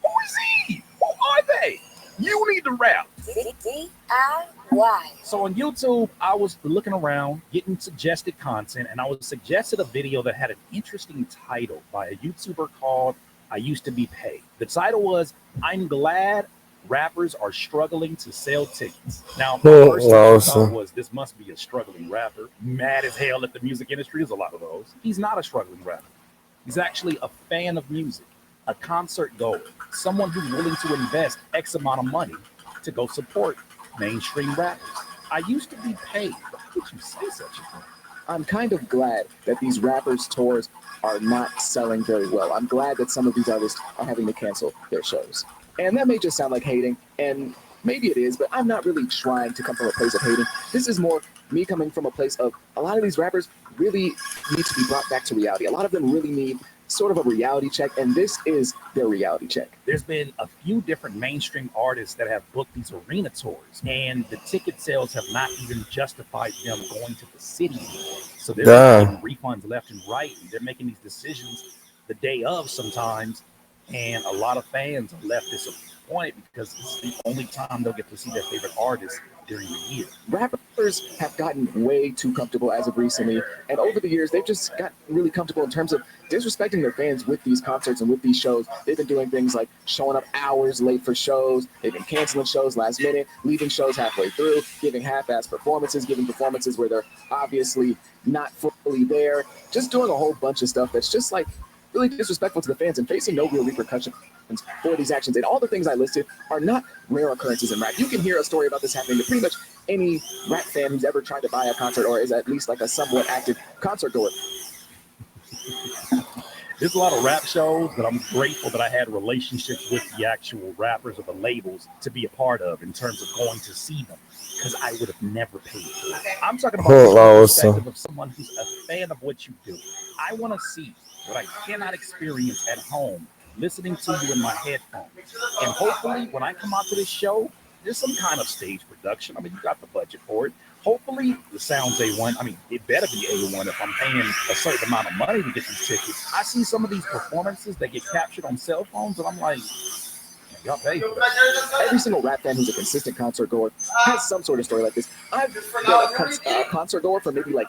Who is he? Who are they? You need to rap. DIY. So on YouTube, I was looking around, getting suggested content, and I was suggested a video that had an interesting title by a YouTuber called I Used to Be Paid. The title was, I'm glad rappers are struggling to sell tickets. Now, my first thought was this must be a struggling rapper, mad as hell at the music industry. There's a lot of those. He's not a struggling rapper. He's actually a fan of music, a concert goer, someone who's willing to invest X amount of money to go support mainstream rappers. I used to be paid. Why would you say such a thing? I'm kind of glad that these rappers' tours are not selling very well. I'm glad that some of these artists are having to cancel their shows. And that may just sound like hating, and maybe it is, but I'm not really trying to come from a place of hating. This is more me coming from a place of a lot of these rappers really need to be brought back to reality. A lot of them really need sort of a reality check, and this is their reality check. There's been a few different mainstream artists that have booked these arena tours, and the ticket sales have not even justified them going to the city anymore. So they're getting refunds left and right, and they're making these decisions the day of sometimes. And a lot of fans are left disappointed because this is the only time they'll get to see their favorite artist during the year. Rappers have gotten way too comfortable as of recently, and over the years, they've just gotten really comfortable in terms of disrespecting their fans with these concerts and with these shows. They've been doing things like showing up hours late for shows. They've been canceling shows last minute, leaving shows halfway through, giving half-ass performances, giving performances where they're obviously not fully there, just doing a whole bunch of stuff that's just like really disrespectful to the fans and facing no real repercussions for these actions. And all the things I listed are not rare occurrences in rap. You can hear a story about this happening to pretty much any rap fan who's ever tried to buy a concert or is at least like a somewhat active concert goer. There's a lot of rap shows that I'm grateful that I had relationships with the actual rappers or the labels to be a part of in terms of going to see them, because I would have never paid for it. I'm talking about the perspective of someone who's a fan of what you do. I want to see what I cannot experience at home, listening to you in my headphones. And hopefully when I come out to this show, there's some kind of stage production. I mean, you got the budget for it. Hopefully the sound's A1. I mean, it better be A1 if I'm paying a certain amount of money to get these tickets. I see some of these performances that get captured on cell phones, and I'm like, y'all pay for that. Every single rap fan who's a consistent concert goer has some sort of story like this. I've been a concert goer for maybe like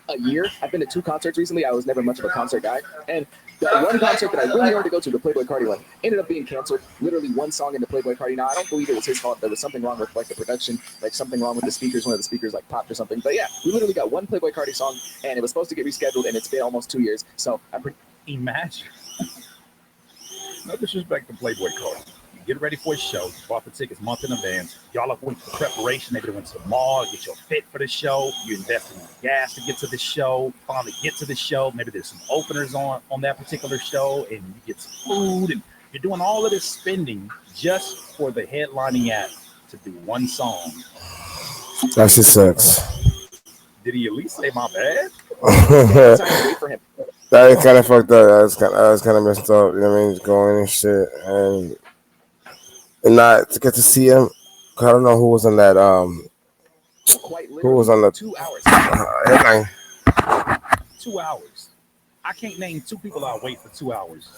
a year. I've been to 2 concerts recently. I was never much of a concert guy. And the one concert that I really wanted to go to, the Playboi Carti one, ended up being canceled. Literally one song into Playboi Carti. Now, I don't believe it was his fault. There was something wrong with like the production, like something wrong with the speakers. One of the speakers like popped or something. But yeah, we literally got one Playboi Carti song, and it was supposed to get rescheduled, and it's been almost 2 years. So I'm pretty... Imagine. No disrespect to Playboi Carti. Get ready for a show. You bought the tickets a month in advance. Y'all have went for preparation. Maybe they went to the mall, get your fit for the show. You invest in gas to get to the show. Finally get to the show. Maybe there's some openers on that particular show, and you get some food. And you're doing all of this spending just for the headlining act to do one song. That shit sucks. Did he at least say my bad? That is kind of fucked up. That was kind of messed up. You know what I mean? Just going and shit, and not to get to see him. I don't know who was on that. Who was on the 2 hours? headline? 2 hours. I can't name 2 people I'll wait for 2 hours.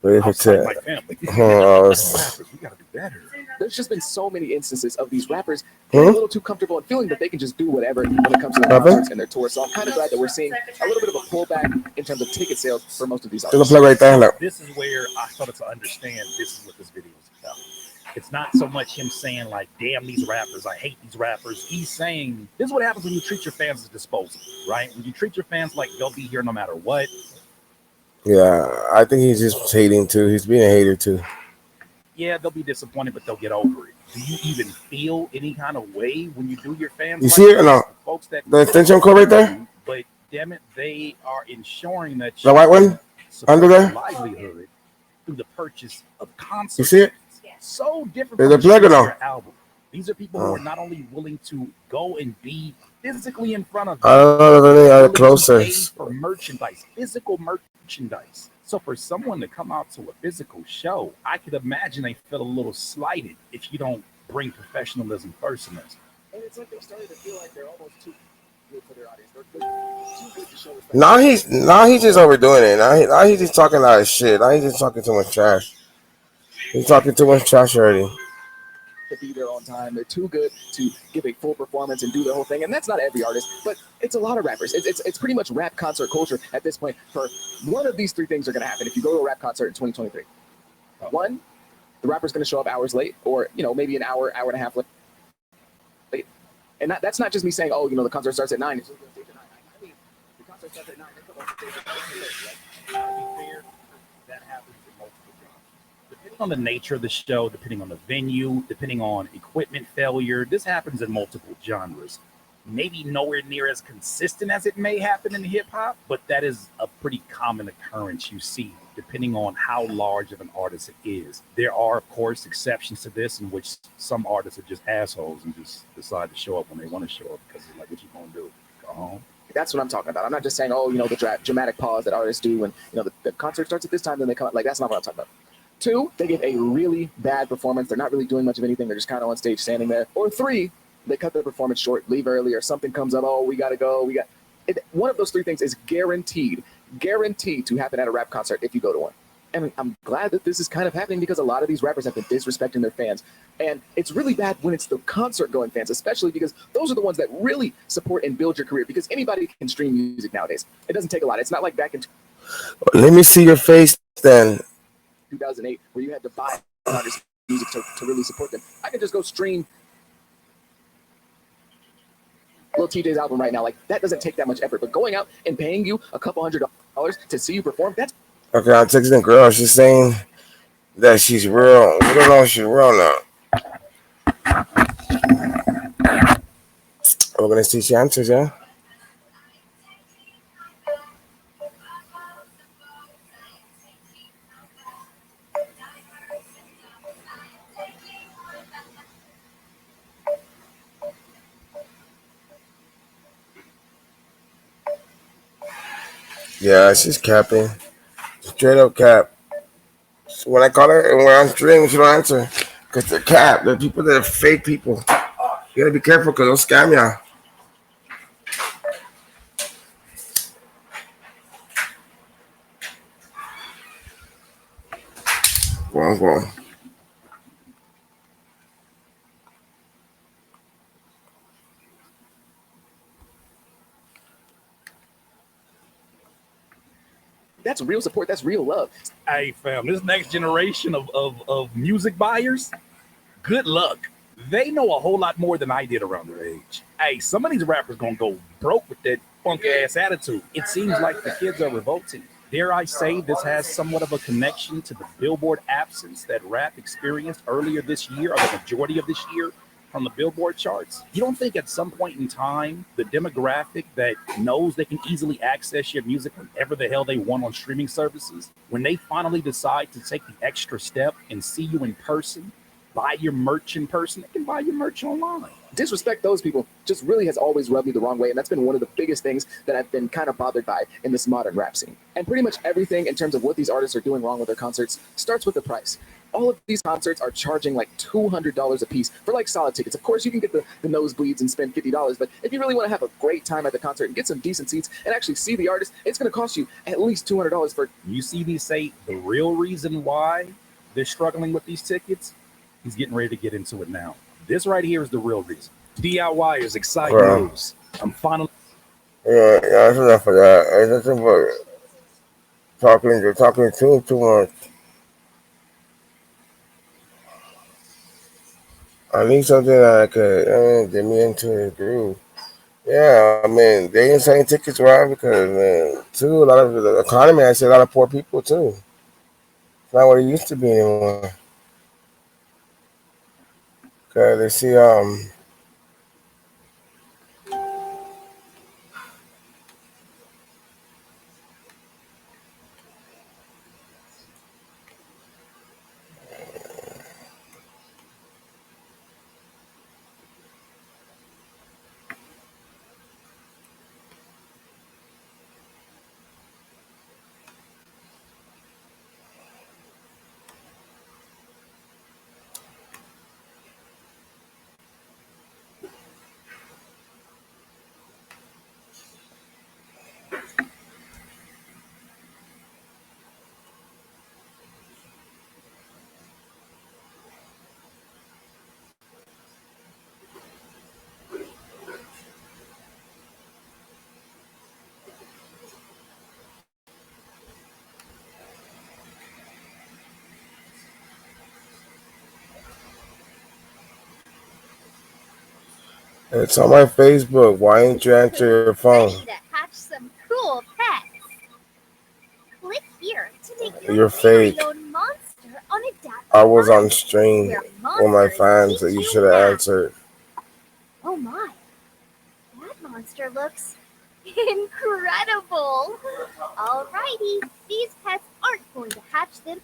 Wait for Outside my family. We gotta do better. There's just been so many instances of these rappers getting a little too comfortable and feeling that they can just do whatever when it comes to their concerts and their tours. So I'm kind of glad that we're seeing a little bit of a pullback in terms of ticket sales for most of these artists. Play right there. Look. This is where I started to understand this is what this video is about. It's not so much him saying like, damn these rappers, I hate these rappers. He's saying, this is what happens when you treat your fans as disposable, right? When you treat your fans like they'll be here no matter what. Yeah, I think he's just hating too. He's being a hater too. Yeah, they'll be disappointed, but they'll get over it. Do you even feel any kind of way when you do your fans? You like see it or no? Folks that The extension cord right there? But damn it, they are ensuring that The white one? Under there? livelihood through the purchase of concerts. You see it? So different They're from the plug shooting now. their album. These are people who are not only willing to go and be physically in front of you, I don't know if they are willing to pay closest. for merchandise, physical merchandise. So for someone to come out to a physical show, I could imagine they feel a little slighted if you don't bring professionalism first in this. And it's like they started to feel like they're almost too good for their audience. They're too good to show respect. Now he's just overdoing it. Now he's just talking a lot of shit. Now he's just talking too much trash. He's talking too much trash already. To be there on time, they're too good to give a full performance and do the whole thing. And that's not every artist, but it's a lot of rappers. It's pretty much rap concert culture at this point. For one of these three things are going to happen if you go to a rap concert in 2023. One, the rapper's going to show up hours late, or maybe an hour and a half late. And that's not just me saying, oh, the concert starts at 9. It's just stage at 9. I mean, the concert starts at 9. They come on stage at 9. To be fair, that happens in multiple genres. Depending on the nature of the show, depending on the venue, depending on equipment failure, this happens in multiple genres. Maybe nowhere near as consistent as it may happen in hip hop, but that is a pretty common occurrence you see depending on how large of an artist it is. There are, of course, exceptions to this in which some artists are just assholes and just decide to show up when they want to show up because it's like, what you gonna do? Go home? That's what I'm talking about. I'm not just saying, oh, the dramatic pause that artists do when, the concert starts at this time, then they come out. Like, that's not what I'm talking about. 2, they give a really bad performance. They're not really doing much of anything. They're just kind of on stage standing there. Or 3, they cut their performance short, leave early, or something comes up. Oh, we got to go. One of those 3 things is guaranteed to happen at a rap concert if you go to one. And I'm glad that this is kind of happening because a lot of these rappers have been disrespecting their fans. And it's really bad when it's the concert-going fans, especially because those are the ones that really support and build your career, because anybody can stream music nowadays. It doesn't take a lot. It's not like back in Let me see your face then. 2008 where you had to buy artists' music to really support them. I can just go stream Lil TJ's album right now. Like, that doesn't take that much effort. But going out and paying you a couple $100 to see you perform, that's... Okay, I'm texting the girl. She's saying that she's real. We don't know if she's real now. We're going to see if she answers, yeah? Yeah, she's capping. Straight up cap. So when I call her and we're on stream, she don't answer. Because they're cap. They're people that are fake people. You gotta be careful because they'll scam ya. Go on, go on. That's real support. That's real love. Hey, fam, this next generation of music buyers, good luck. They know a whole lot more than I did around their age. Hey, some of these rappers gonna go broke with that funk ass attitude. It seems like the kids are revolting. Dare I say this has somewhat of a connection to the Billboard absence that rap experienced earlier this year, or the majority of this year, from the Billboard charts? You don't think at some point in time, the demographic that knows they can easily access your music whenever the hell they want on streaming services, when they finally decide to take the extra step and see you in person, buy your merch in person, they can buy your merch online? Disrespect those people just really has always rubbed me the wrong way, and that's been one of the biggest things that I've been kind of bothered by in this modern rap scene. And pretty much everything in terms of what these artists are doing wrong with their concerts starts with the price. All of these concerts are charging like $200 a piece for like solid tickets. Of course, you can get the nosebleeds and spend $50, but if you really want to have a great time at the concert and get some decent seats and actually see the artist, it's going to cost you at least $200 for... You see me say the real reason why they're struggling with these tickets? He's getting ready to get into it now. This right here is the real reason. DIY is exciting news. I'm finally... Yeah, that's enough of that. It's nothing but you're talking too much. I need something that could get me into the groove. Yeah, I mean, they ain't selling tickets around because, man, too, a lot of the economy, I see a lot of poor people, too. It's not what it used to be anymore. Because they see, It's on my Facebook. Why didn't you answer your phone? Ready to hatch some cool pets. Click here to make You're your very fake. own monster on Adapt. I was on stream with my fans that you should have answered. Oh my, that monster looks incredible. Alrighty, these pets aren't going to hatch them.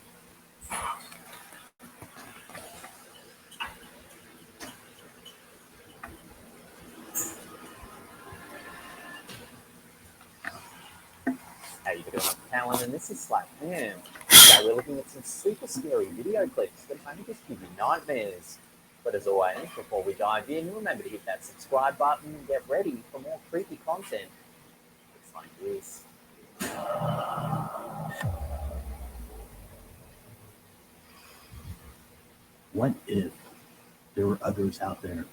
How you doing, Callan? And this is Slack Man. Today we're looking at some super scary video clips that may just give you nightmares. But as always, before we dive in, remember to hit that subscribe button and get ready for more creepy content. It's like this. What if there were others out there?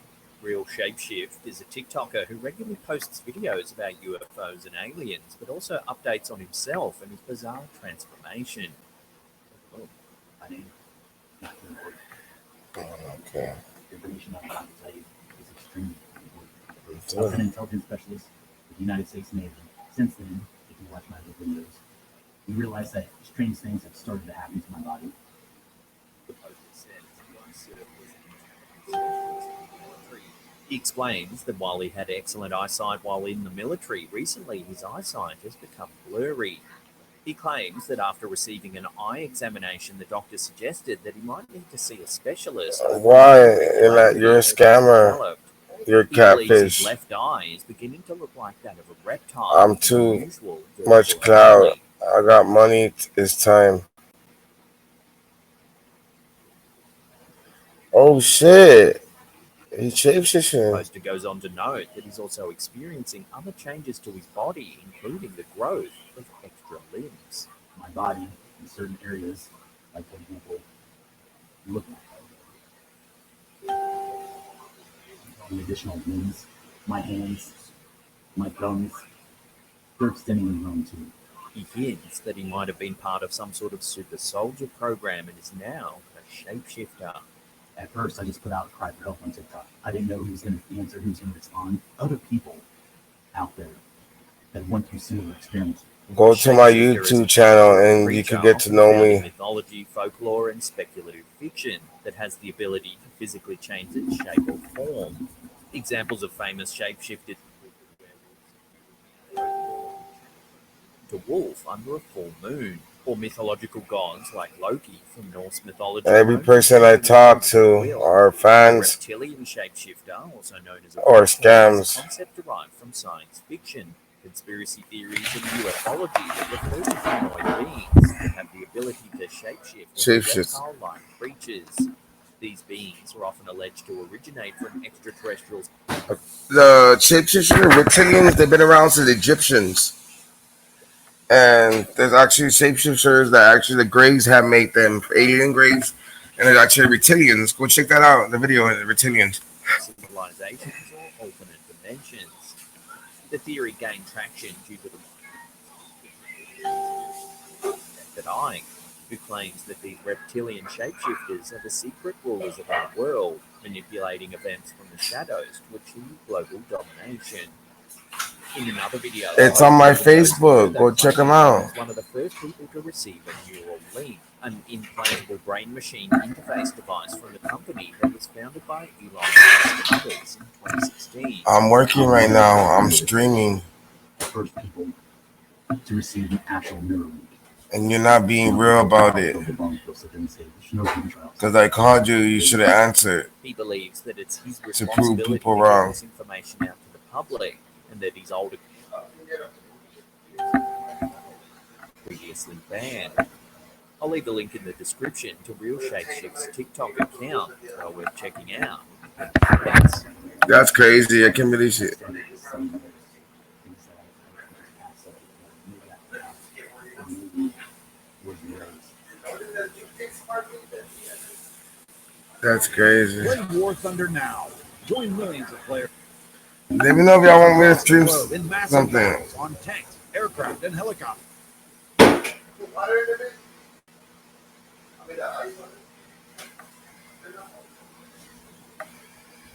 Real Shapeshift is a TikToker who regularly posts videos about UFOs and aliens, but also updates on himself and his bizarre transformation. Oh, I mean, not important. Okay. The information I'm about to tell you is extremely important. I was an intelligence specialist with the United States Navy. Since then, if you watch my other videos, you realize that strange things have started to happen to my body. The poster says he explains that while he had excellent eyesight while in the military, recently his eyesight has become blurry. He claims that after receiving an eye examination, the doctor suggested that he might need to see a specialist. Why? You're a scammer. You're a He believes his catfish. left eye is beginning to look like that of a reptile. I'm too much clout. I got money. It's time. Oh shit! He's shapeshifting. The poster goes on to note that he's also experiencing other changes to his body, including the growth of extra limbs. My body in certain areas, like for example, look the additional limbs, my hands, my thumbs, they're extending and growing too. He hints that he might have been part of some sort of super soldier program and is now a shapeshifter. At first, I just put out a cry for help on TikTok. I didn't know who was going to answer, who was going to respond. Other people out there that went through similar experiences. Go to my YouTube channel and you can get to know me. Mythology, folklore, and speculative fiction that has the ability to physically change its shape or form. Examples of famous shapeshifters: to wolf under a full moon, or mythological gods like Loki from Norse mythology. Every person I talk to are fans Reptilian shapeshifter, also known as a or reptile, is scams. a concept derived from science fiction. Conspiracy theories and ufology that refer to humanoid beings that have the ability to shapeshift into Shapeshift. reptile-like creatures. These beings are often alleged to originate from extraterrestrials. The shapeshifters, reptilians, they've been around since the Egyptians. And there's actually shapeshifters that actually the Greys have made them, alien Greys, and there's actually reptilians. Go check that out, the video of the reptilians. Civilizations or alternate dimensions. The theory gained traction due to the Ike, who claims that these reptilian shapeshifters are the secret rulers of our world, manipulating events from the shadows to achieve global domination. In another video, It's on my Facebook. Go check them out. one of the first people to receive a neural link, an implantable brain-machine interface device from the company that was founded by Elon Musk and others in 2016. I'm working right now. I'm streaming. First people to receive an actual neural link. And you're not being real about it. Because I called you, you should have answered. He believes that it's his To prove responsibility people to wrong. get this information out to the public, and that he's older previously banned. I'll leave a link in the description to Real Shapeshift's TikTok account well worth checking out. That's crazy. I can't believe it. That's crazy. Play War Thunder now. Join millions of players. Let me know if y'all want me to stream In massive something. battles on tanks, aircraft, and helicopters.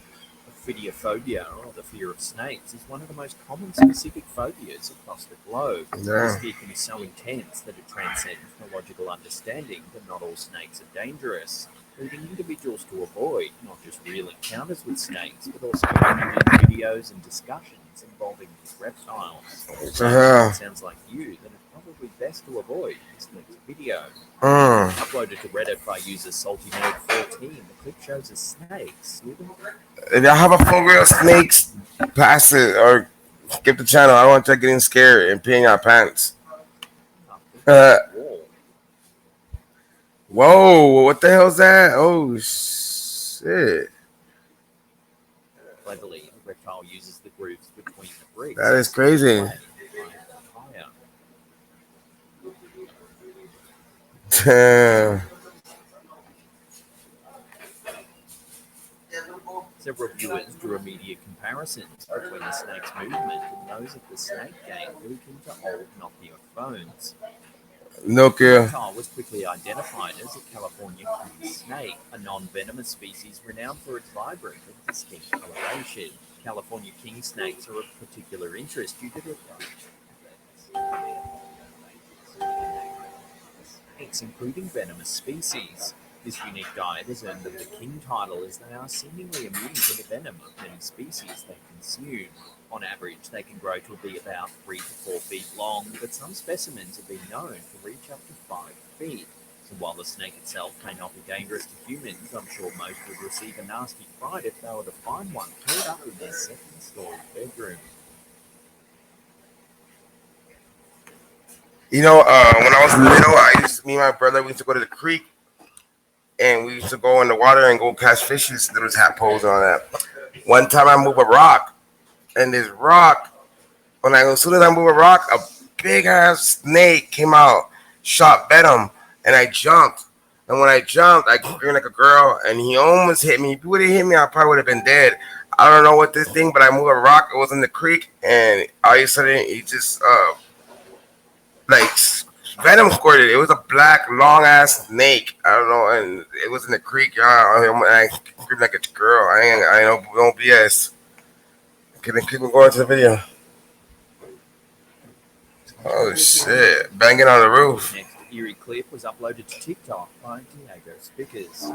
A Ophidiophobia, or the fear of snakes, is one of the most common specific phobias across the globe. Yeah. This fear can be so intense that it transcends the logical understanding that not all snakes are dangerous, leading individuals to avoid not just real encounters with snakes, but also images, videos, and discussions involving these reptiles. What the hell? It sounds like you, then it's probably best to avoid this next video. Mm. Uploaded to Reddit by user SaltyNerd14, the clip shows a snake slithering. If y'all have a phobia of snakes, pass it or skip the channel. I don't want you getting scared and peeing our pants. Whoa, what the hell's that? Oh, shit. Cleverly, the reptile uses the grooves between the bricks. That is crazy. Damn. Several viewers drew immediate comparisons between the snake's movement and those of the snake gang who akin to old Nokia phones. Nokia. The reptile was quickly identified as a California king snake, a non-venomous species renowned for its vibrant and distinct coloration. California king snakes are of particular interest due to their snakes, including venomous species. This unique diet has earned them the king title as they are seemingly immune to the venom of many species they consume. On average, they can grow to be about 3 to 4 feet long, but some specimens have been known to reach up to 5 feet. So while the snake itself may not be dangerous to humans, I'm sure most would receive a nasty fright if they were to find one curled up in their second-story bedroom. You know, when I was little, me and my brother, we used to go to the creek, and we used to go in the water and go catch fishes, little tadpoles and all that. One time I moved a rock, and this rock, as soon as I moved a rock, a big ass snake came out, shot venom, and I jumped. And when I jumped, I screamed like a girl, and he almost hit me. If he would have hit me, I probably would have been dead. I don't know what this thing, but I moved a rock. It was in the creek, and all of a sudden, he just venom squirted. It was a black, long ass snake. I don't know, and it was in the creek, y'all. I screamed like a girl. I ain't no BS. Keep going to the video. Oh shit! Banging on the roof. Next eerie clip was uploaded to TikTok by Diego Spickers.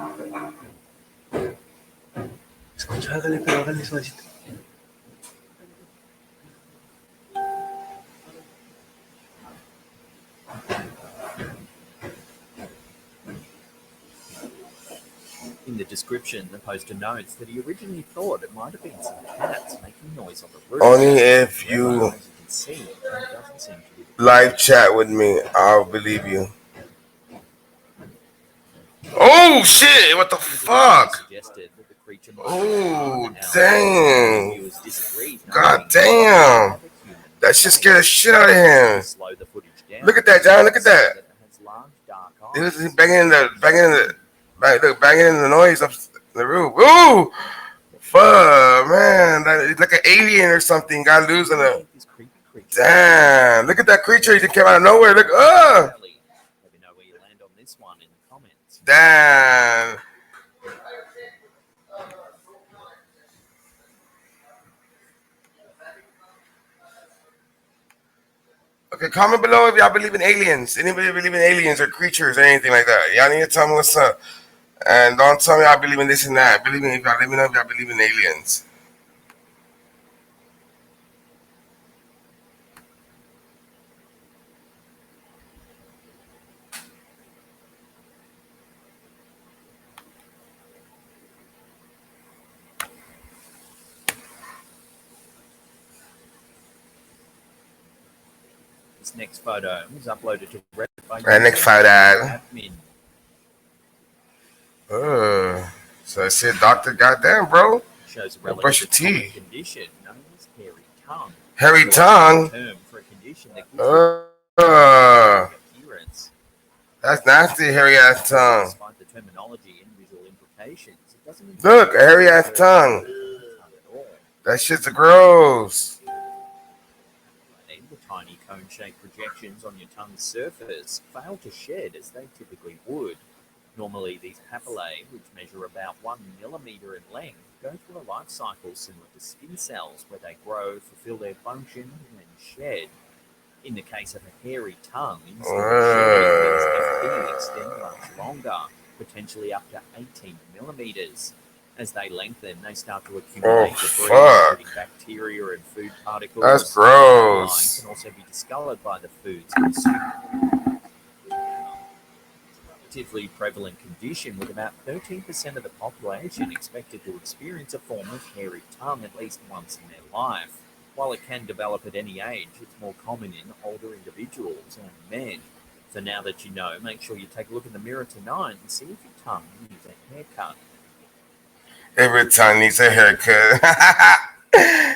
In the description, the poster notes that he originally thought it might have been some cats making noise on the roof. Only if you live chat with me, I'll believe you. Oh shit! What the fuck? Oh dang! God damn! That shit scared the shit out of him. Look at that, John. Look at that. He was banging in the noise up the roof. Ooh, fuck, man! It's like an alien or something. Got loose in a. Damn! Look at that creature. He just came out of nowhere. Look, damn! Okay, comment below if y'all believe in aliens. Anybody believe in aliens or creatures or anything like that? Y'all need to tell me what's up. And don't tell me I believe in this and that. Let me know if y'all believe in aliens. This next photo was uploaded to Reddit by next photo. Admin. So I said, Doctor, goddamn, bro. Shows a brush your teeth. Condition known as hairy tongue. Hairy tongue. Term for a condition that appearance. That's nasty, hairy ass tongue. Despite the terminology and visual implications, it doesn't. Look, a hairy ass tongue. That shit's gross. The tiny cone-shaped projections on your tongue's surface fail to shed as they typically would. Normally, these papillae, which measure about 1 millimeter in length, go through a life cycle similar to skin cells, where they grow, fulfill their function, and then shed. In the case of a hairy tongue, instead of shedding, these FP extend much longer, potentially up to 18 millimeters. As they lengthen, they start to accumulate debris, including bacteria and food particles. That's gross. Can also be discolored by the foods consumed. Relatively prevalent condition, with about 13% of the population expected to experience a form of hairy tongue at least once in their life. While it can develop at any age, it's more common in older individuals and men. So now that you know, make sure you take a look in the mirror tonight and see if your tongue needs a haircut. Every tongue needs a haircut.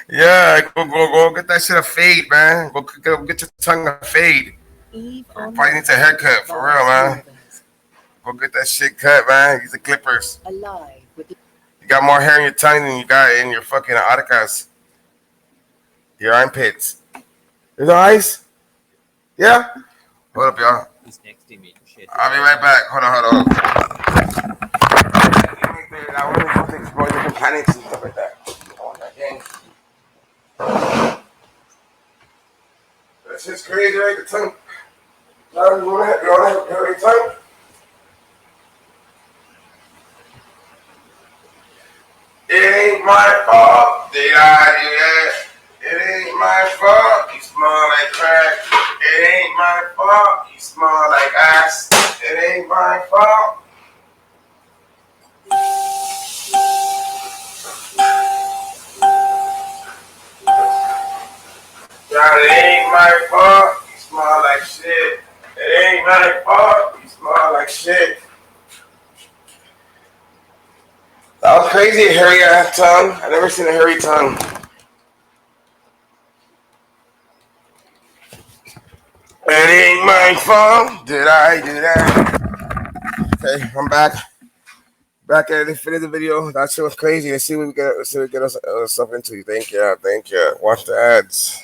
Yeah, go get that shit a fade, man. Go get your tongue a fade. Probably needs a haircut, for real, man. Go get that shit cut, man. Use the clippers. You got more hair in your tongue than you got in your fucking arcas. Your armpits. There's ice? Yeah? Hold up, y'all. This next image. I'll be right back. Hold on. I want to explore different planets and stuff like that. That shit's crazy, right? The tongue. Now you want to have a tongue? It ain't my fault. Did I do that? It ain't my fault. You smell like crack. It ain't my fault. You smell like ass. It ain't my fault. God, it ain't my fault. You smell like shit. It ain't my fault. You smell like shit. That was crazy, hairy ass tongue. I never seen a hairy tongue. It ain't my fault. Did I do that? Okay, I'm back. Back at the finish the video. That shit was crazy. Let's see what we get ourselves into. Thank you. Watch the ads.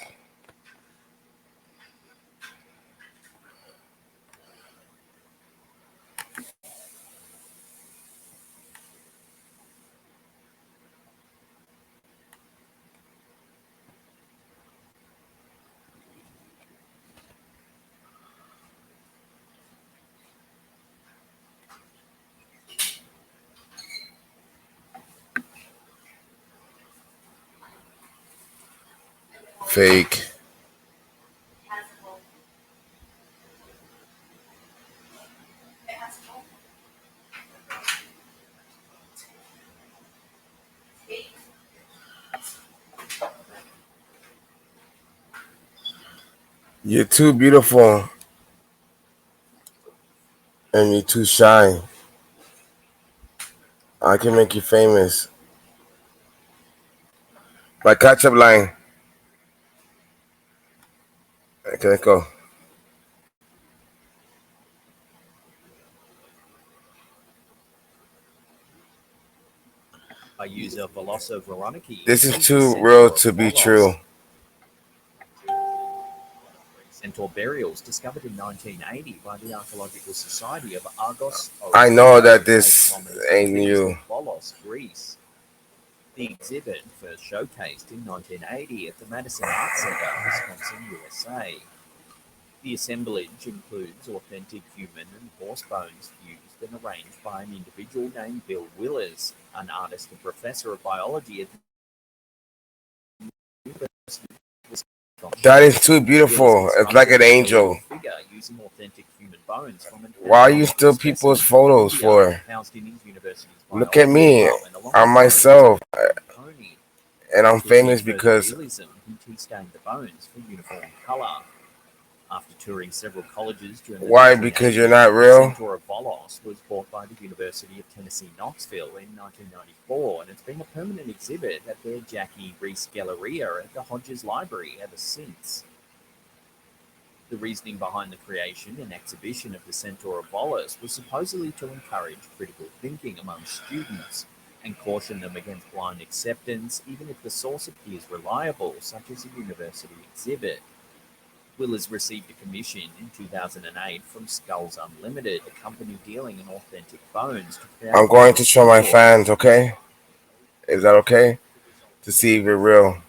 Fake. You're too beautiful. And you're too shy. I can make you famous. My catch-up line. Okay, let's go. By user Veloso Veroniki. This is too real to be true. Centaur burials discovered in 1980 by the Archaeological Society of Argos. I know that this ain't you. Volos, Greece. The exhibit first showcased in 1980 at the Madison Arts Center, Wisconsin, USA. The assemblage includes authentic human and horse bones fused and arranged by an individual named Bill Willers, an artist and professor of biology at the University of Wisconsin. That is too beautiful. It's like an angel. Using authentic human bones from an Why are you still people's photos for? Look at me. I'm myself. And I'm famous because. He stained the bones for uniform color. After touring several colleges during the Why? Because you're not real? The Centaur of Volos was bought by the University of Tennessee, Knoxville in 1994, and it's been a permanent exhibit at their Jackie Reese Galleria at the Hodges Library ever since. The reasoning behind the creation and exhibition of the Centaur of Volos was supposedly to encourage critical thinking among students and caution them against blind acceptance, even if the source appears reliable, such as a university exhibit. Willers received a commission in 2008 from Skulls Unlimited, a company dealing in authentic bones. I'm going to show my fans, okay? Is that okay? To see if you're real.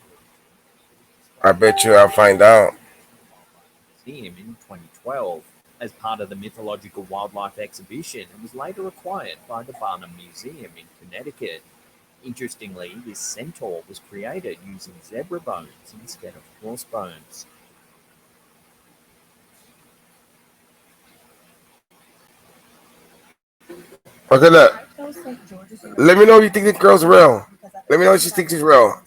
I bet you I'll find out. Museum in 2012 as part of the Mythological Wildlife Exhibition and was later acquired by the Barnum Museum in Connecticut. Interestingly, this centaur was created using zebra bones instead of horse bones. Okay, look. Let me know if you think this girl's real. Let me know if she thinks she's real.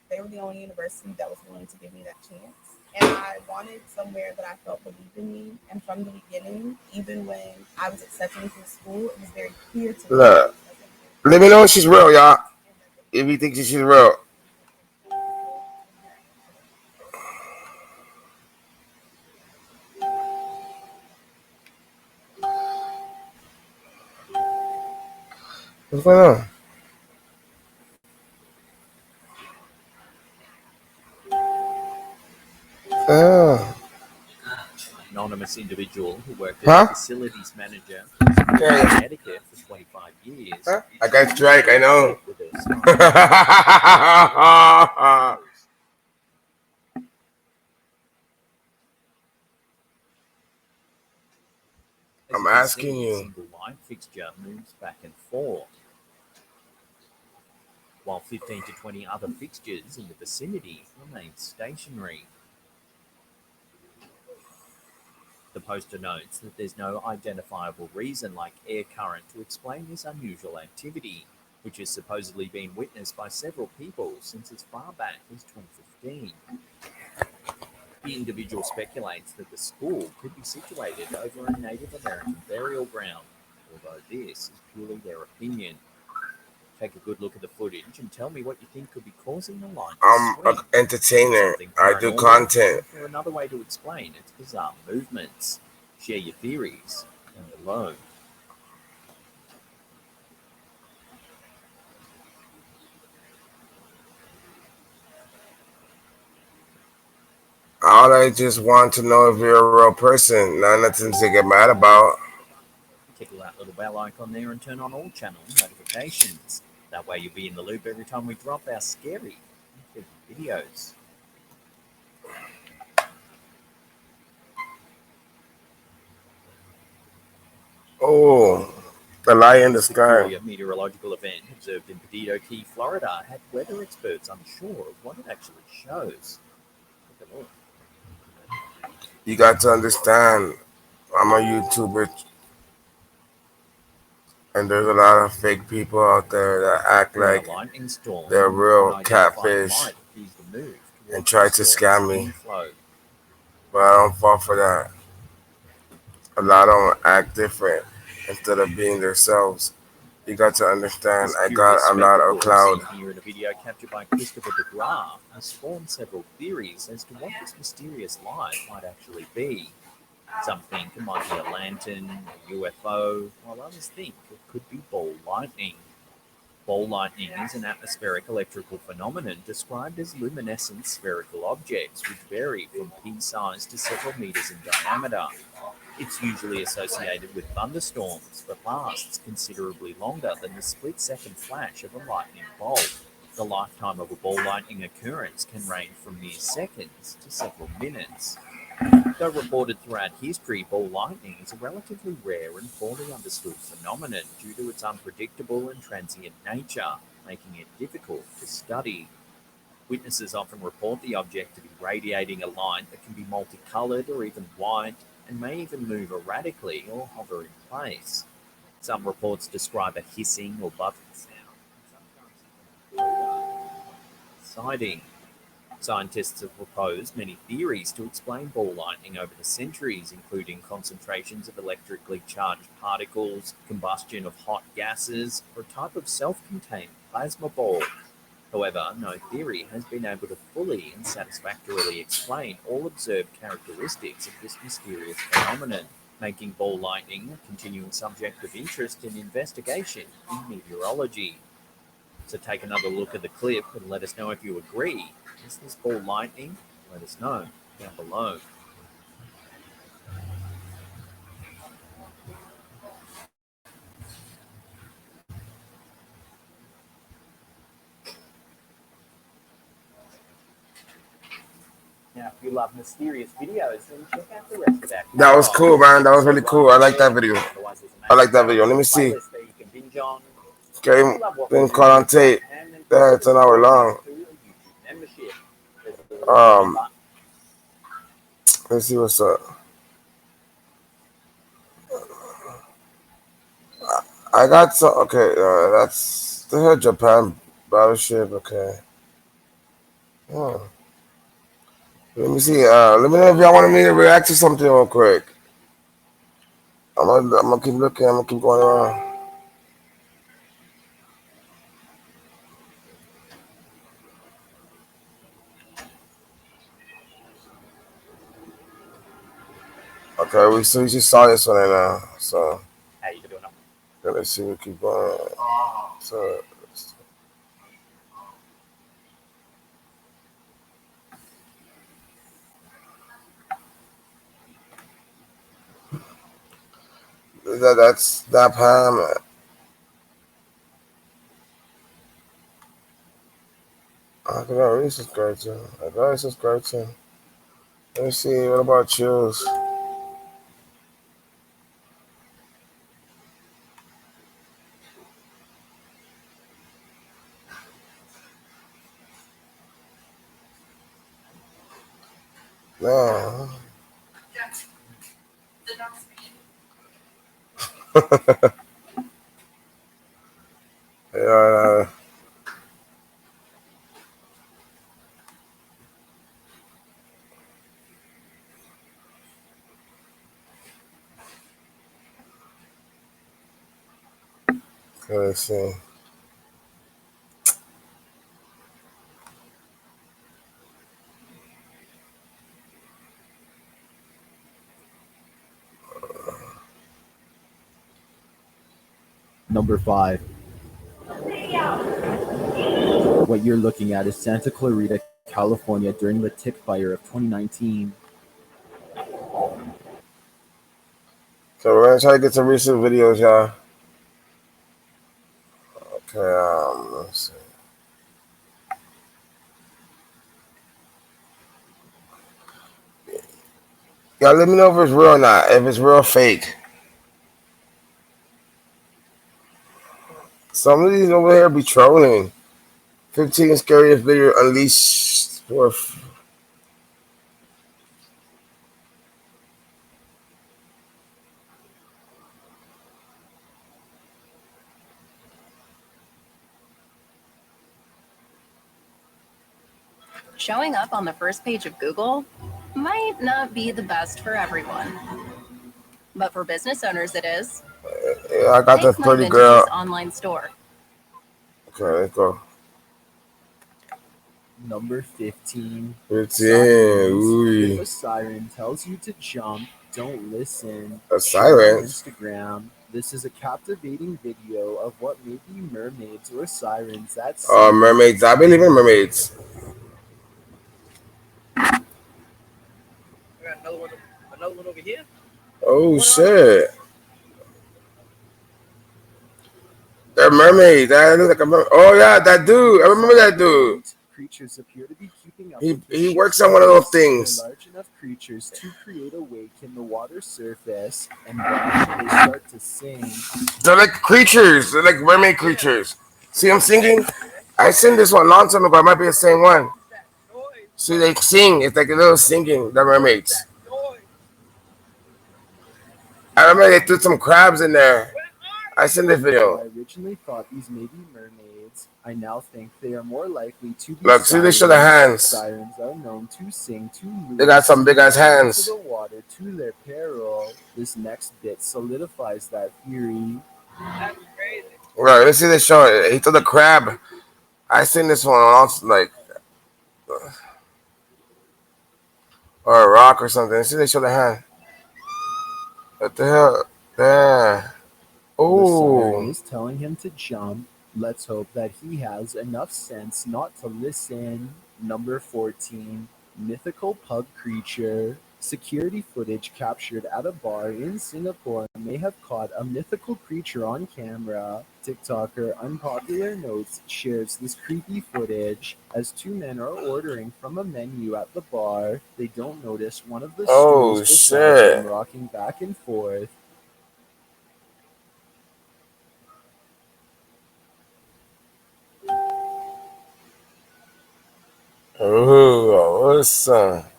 They were the only university that was willing to give me that chance. And I wanted somewhere that I felt believed in me. And from the beginning, even when I was accepting into school, it was very clear to me. Look. Let me know if she's real, y'all. If you think she's real. What's going on? Oh. Anonymous individual who worked as a facilities manager in Connecticut for 25 years. I got strike, I know. I'm asking you. A single light fixture moves back and forth, while 15 to 20 other fixtures in the vicinity remain stationary. The poster notes that there's no identifiable reason like air current to explain this unusual activity, which has supposedly been witnessed by several people since as far back as 2015. The individual speculates that the school could be situated over a Native American burial ground, although this is purely their opinion. Take a good look at the footage and tell me what you think could be causing the light to I'm swing. an entertainer. I do Paranormal, content. or another way to explain its bizarre movements. Share your theories down below. All I just want to know if you're a real person, not nothing to get mad about. Tickle that little bell icon there and turn on all channel notifications. That way you'll be in the loop every time we drop our scary and creepy videos. Oh, the light in the sky. A meteorological event observed in Perdido Key, Florida, had weather experts unsure of what it actually shows. Look at all. You got to understand, I'm a YouTuber, and there's a lot of fake people out there that act like they're real catfish and try to scam me. But I don't fall for that. A lot of them act different instead of being themselves. You got to understand, I got a lot of cloud. Here in a video captured by Christopher DeGraff has spawned several theories as to what this mysterious light might actually be. Some think it might be a lantern, a UFO, while others think it could be ball lightning. Ball lightning is an atmospheric electrical phenomenon described as luminescent spherical objects which vary from pea size to several meters in diameter. It's usually associated with thunderstorms, but lasts considerably longer than the split-second flash of a lightning bolt. The lifetime of a ball lightning occurrence can range from mere seconds to several minutes. Though reported throughout history, ball lightning is a relatively rare and poorly understood phenomenon due to its unpredictable and transient nature, making it difficult to study. Witnesses often report the object to be radiating a light that can be multicolored or even white, and may even move erratically or hover in place. Some reports describe a hissing or buzzing sound. Sighting. Scientists have proposed many theories to explain ball lightning over the centuries, including concentrations of electrically charged particles, combustion of hot gases, or a type of self-contained plasma ball. However, no theory has been able to fully and satisfactorily explain all observed characteristics of this mysterious phenomenon, making ball lightning a continuing subject of interest and investigation in meteorology. So take another look at the clip and let us know if you agree. Is this ball lightning? Let us know down below. Now, if you love mysterious videos, then check out the rest of that. That was cool, man. That was really cool. I like that video. I like that video. Let me see. Playlist that you can binge on. Okay, thing caught on tape. That's an hour long. Let's see what's up. I got some. Okay, that's the Japan battleship. Okay. Oh. Let me see. Let me know if y'all want me to react to something real quick. I'm gonna keep looking. I'm gonna keep going around. Okay, we just saw this one right now. So How you doing? let's see. We keep going. So. That's that Pam. I can already subscribe to. I gotta subscribe to. Let me see. What about chills? No. Yeah. Let's see. Number 5. What you're looking at is Santa Clarita, California during the tick fire of 2019. So we're gonna try to get some recent videos, y'all. Okay, let's see. Y'all let me know if it's real or not. If it's real or fake. Some of these over here be trolling. 15 scariest video unleashed for. Showing up on the first page of Google might not be the best for everyone. But for business owners, it is. Yeah, I got that Take pretty MyVintage's girl. online store. Okay, let's go. Number 15. 15. Sirens. Ooh. If a siren tells you to jump, don't listen. A Share on siren? Instagram. This is a captivating video of what may be mermaids or sirens that Mermaids. I believe in mermaids. I got another one over here. Oh shit. They're mermaids. That looks like a mermaid. Oh yeah, that dude. I remember that dude. creatures appear to be keeping up. He works on one of those things. They're large enough creatures to create a wake in the water surface, and then they start to sing. They're like creatures. They're like mermaid creatures. See them singing? I seen this one a long time ago. It might be the same one. See, they sing. It's like a little singing. The mermaids. I remember they threw some crabs in there. I seen this video. I originally thought these may be mermaids. I now think they are more likely to be. Look, see, they show the hands. Sirens are known to sing to lure They got some big ass hands. into the water to their peril. This next bit solidifies that theory. Right, let's see this show. He threw the crab. I seen this one on like or a rock or something. Let's see they show the hand. What the hell? There. The Oh. siren is telling him to jump. Let's hope that he has enough sense not to listen. Number 14. Mythical pug creature. Security footage captured at a bar in Singapore may have caught a mythical creature on camera. TikToker Unpopular Notes shares this creepy footage. As two men are ordering from a menu at the bar, they don't notice one of the Oh, stools beside them shit. rocking back and forth. Oh, what's up?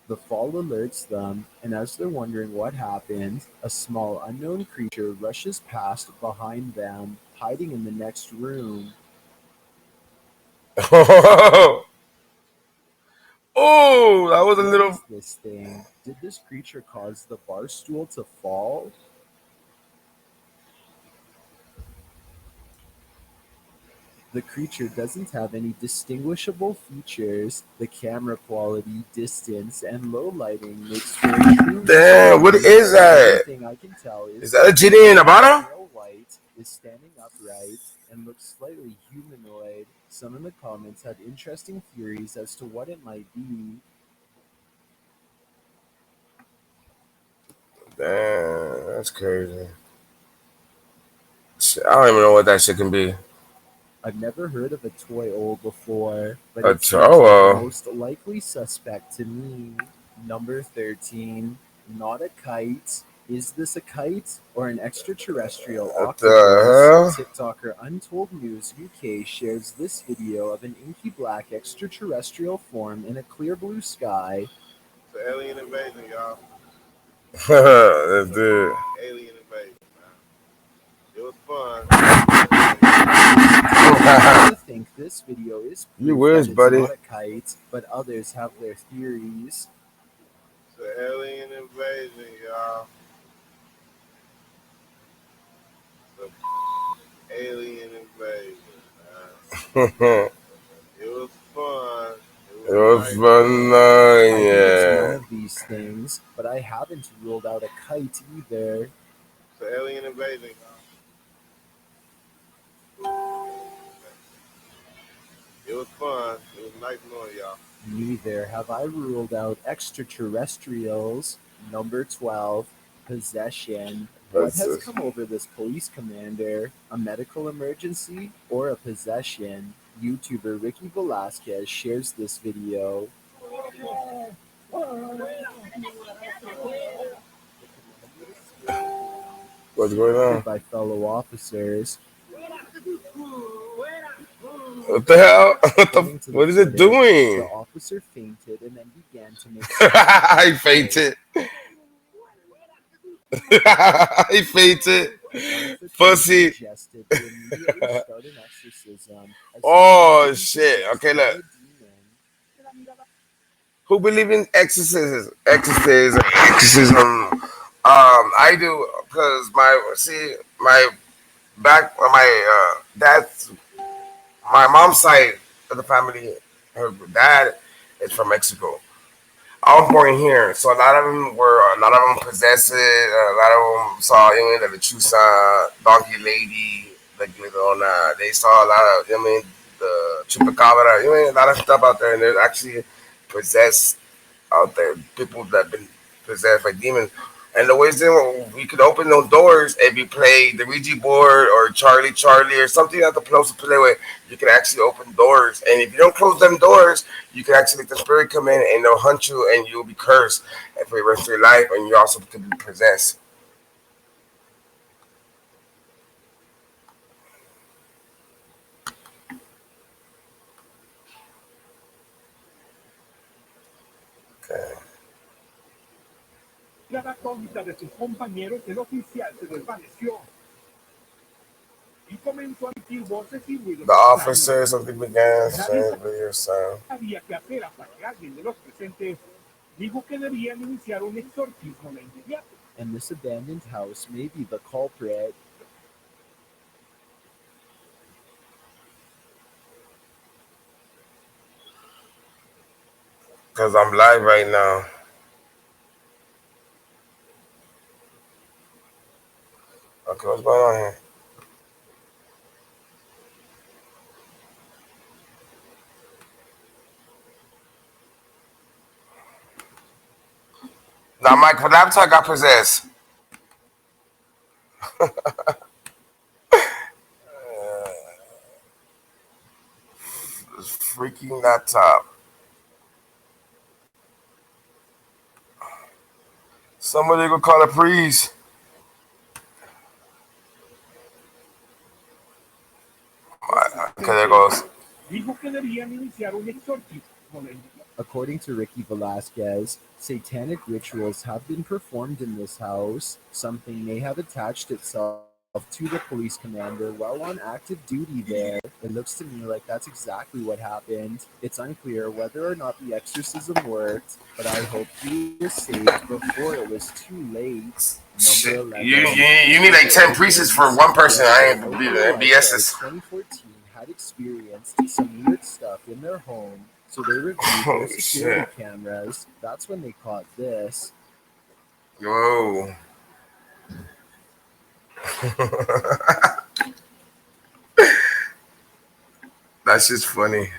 The fall alerts them, and as they're wondering what happened, a small unknown creature rushes past behind them, hiding in the next room. Oh, that was a What little. is this thing? Did this creature cause the bar stool to fall? The creature doesn't have any distinguishable features. The camera quality, distance, and low lighting makes for a true Damn, what mystery. is The only that? thing I can tell Is that a genie in a bottle? pale white, is standing upright, and looks slightly humanoid. Some in the comments had interesting theories as to what it might be. Damn, that's crazy. Shit, I don't even know what that shit can be. I've never heard of a toy owl before, but A it seems like the Toro. most likely suspect to me. Number 13. Not a kite. Is this a kite or an extraterrestrial What octopus? the TikToker Untold News UK shares this video of an inky black extraterrestrial form in a clear blue sky. It's an alien invasion, y'all. hell? That's it. Alien invasion, man. It was fun. I think this video is You proof wish, that it's buddy. not a kite, but others have their theories. It's an alien invasion, y'all. It's an alien invasion, man. It was fun. It was I fun, think it's yeah. one of these things, but I haven't ruled out a kite either. It's an alien invasion, y'all. It was fun. It was nice knowing y'all. Neither have I ruled out extraterrestrials. Number 12, possession. What has come over this police commander? A medical emergency or a possession? YouTuber Ricky Velasquez shares this video. What's going on? By fellow officers. What the hell? What is it The doing? officer fainted and then began to make. He fainted. He fainted. Pussy. Oh shit. Okay, look. Who believe in exorcism? Exorcism. I do because my dad's my mom's side of the family. Her dad is from Mexico. I was born here, so a lot of them possessed it. A lot of them saw, the Lechusa, Donkey Lady, they saw a lot of, the Chupacabra, a lot of stuff out there, and there's actually possessed out there, people that have been possessed by demons. And the ways we could open those doors if you play the Ouija board or Charlie or something that the close to play with, you can actually open doors. And if you don't close them doors, you can actually let the spirit come in and they'll hunt you and you'll be cursed for the rest of your life, and you also could be possessed. Okay. Cada cógnita de sus compañeros, el oficial se desvaneció y comenzó a emitir voces y ruidos. The officer, something began saying video sound. Había que hacer hasta que alguien de los presentes dijo que debían iniciar un exorcismo de inmediato. And this abandoned house may be the culprit. Because I'm live right now. Okay, what's going on here? Now my laptop got possessed. Freaking laptop. Somebody go call the priest. Okay, there goes. According to Ricky Velasquez, satanic rituals have been performed in this house. Something may have attached itself to the police commander while on active duty there. It looks to me like that's exactly what happened. It's unclear whether or not the exorcism worked, but I hope he was saved before it was too late. Shit. You need like 10 priests for one person. I ain't believe it. BS is. 2014 had experienced some weird stuff in their home, so they reviewed their security cameras. That's when they caught this. Whoa. That's just funny.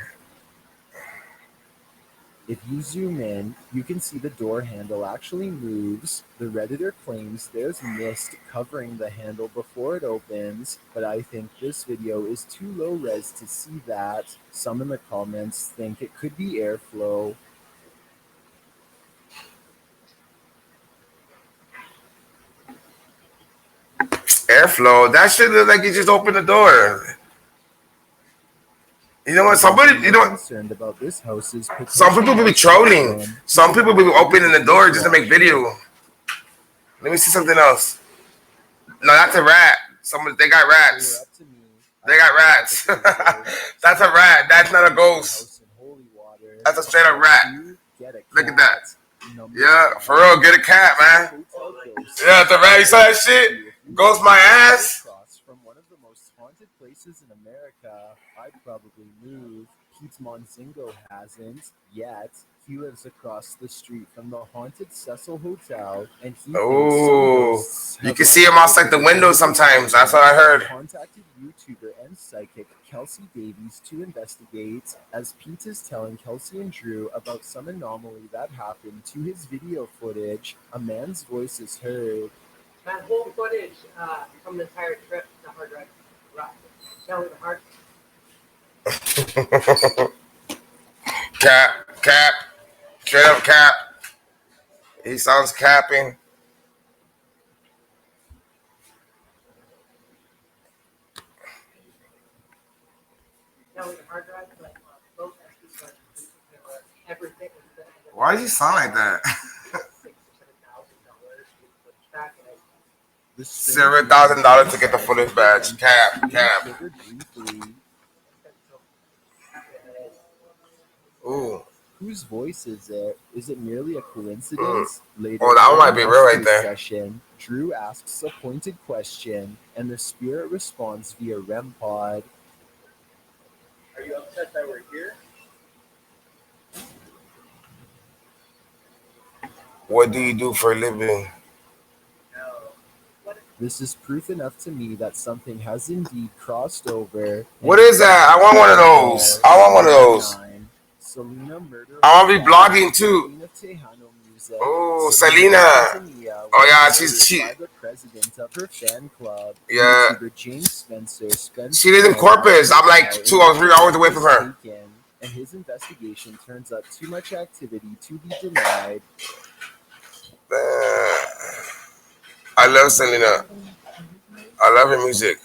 If you zoom in, you can see the door handle actually moves. The Redditor claims there's mist covering the handle before it opens, but I think this video is too low res to see that. Some in the comments think it could be airflow. Airflow. That shit look like you just opened the door. You know what? Somebody, you know what? Concerned about this house's Some people be trolling. Some people be opening the door just to make video. Let me see something else. No, that's a rat. They got rats. They got rats. That's a rat. That's not a ghost. That's a straight up rat. Look at that. Yeah, for real. Get a cat, man. Yeah, the rat. You saw that shit? Ghost my ass. From one of the most haunted places in America, I'd probably move. Pete Monzingo hasn't yet. He lives across the street from the haunted Cecil Hotel, and he you can see him outside the window sometimes. That's what I heard. Contacted YouTuber and psychic Kelsey Davies to investigate, as Pete is telling Kelsey and Drew about some anomaly that happened to his video footage. A man's voice is heard. That whole footage from the entire trip to hard drive. Tell me the hard. Cap. Straight up cap. He sounds capping. Tell me the hard drive. Like, both everything. Why does he sound like that? $7,000 to get the footage badge. Cap. Ooh. Whose voice is it? Is it merely a coincidence? Later, that might be real right there. Session, Drew asks a pointed question, and the spirit responds via REM pod. Are you upset that we're here? What do you do for a living? This is proof enough to me that something has indeed crossed over. What is that? I want one of those. Selena murder. I want to be blogging too. Oh, Selena. Oh yeah, she's the president of her fan club. Yeah. James Spencer. She lives in Corpus. I'm like 2 or 3 hours away from her. And his investigation turns up too much activity to be denied. I love Selena. I love her music.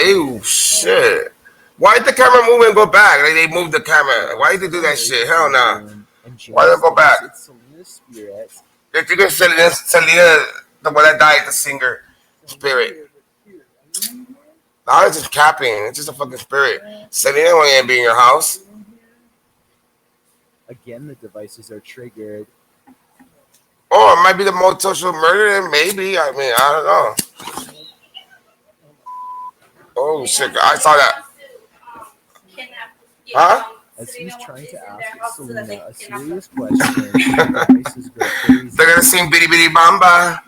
Ew, shit. Why did the camera move and go back? Like they moved the camera. Why did they do that shit? Hell no. Why did it go back? If you get Selena, the one that died, the singer, spirit. Now it's just capping. It's just a fucking spirit. Selena ain't be in your house. Again, the devices are triggered. Oh, it might be the multiple murder. Maybe. I mean, I don't know. Oh shit! I saw that. Huh? As he's trying to ask Selena a serious question, the devices go crazy. They're gonna sing "Bitty Bitty Bamba."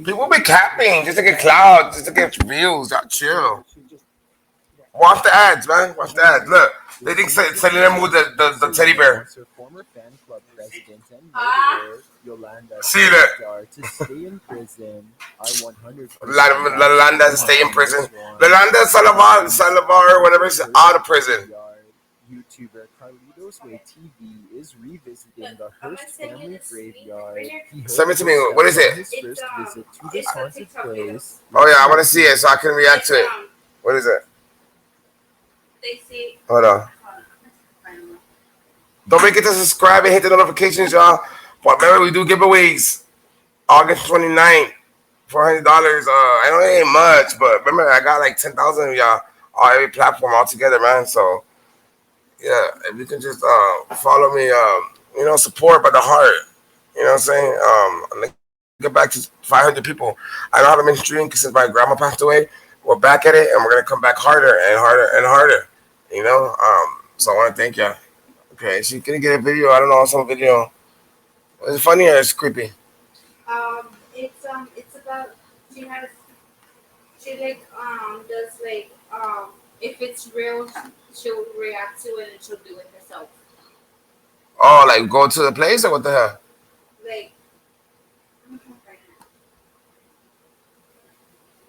People be capping just to get clout, just to get views. Y'all chill. Watch the ads, man. Watch the ads. Look, they think Selena moved the teddy bear. Former fan club president and murderer Yolanda See that? Salazar to stay in prison. I 100% Yolanda stay in prison. Yolanda Salazar, whatever, is out of prison. YouTuber Carlitos Way TV is revisiting the Hearst family graveyard. Send it to me. What is it? His first visit to this haunted place. Oh yeah, I want to see it so I can react to it. What is it? Hold on. Don't forget to subscribe and hit the notifications, y'all. But remember, we do giveaways. August 29th, $400. I know it ain't much, but remember, I got like 10,000 of y'all on every platform all together, man. So yeah, if you can just follow me, support by the heart. You know what I'm saying? I'm gonna get back to 500 people. I don't have a ministry since my grandma passed away. We're back at it, and we're gonna come back harder and harder and harder. You know, so I want to thank you. Okay, she's gonna get a video. I don't know, some video. Is it funny or it's creepy? It's about she does if it's real, she'll react to it and she'll do it herself. Oh, like go to the place or what the hell? Like,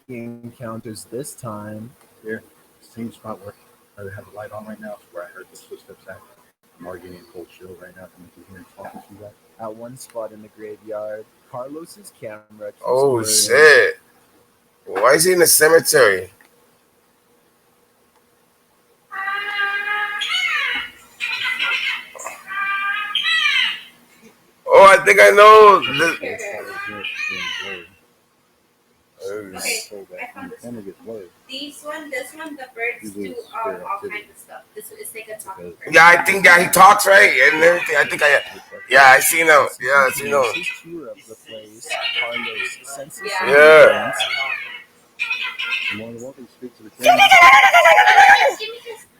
Encounters this time. Here, same spot where I have the light on right now, is where I heard the footsteps at. I'm already getting a cold chill right now. I'm here talking to you guys. At one spot in the graveyard, Carlos's camera keeps Oh blurring. shit! Why is he in the cemetery? Oh, I think I know. this one, the birds do all kinds of stuff. This is like a talking bird. Yeah, I think he talks right and everything. I think I seen him. Yeah, I seen him. His tour of the place, Carlos senses Yeah. You want to speak to the camera?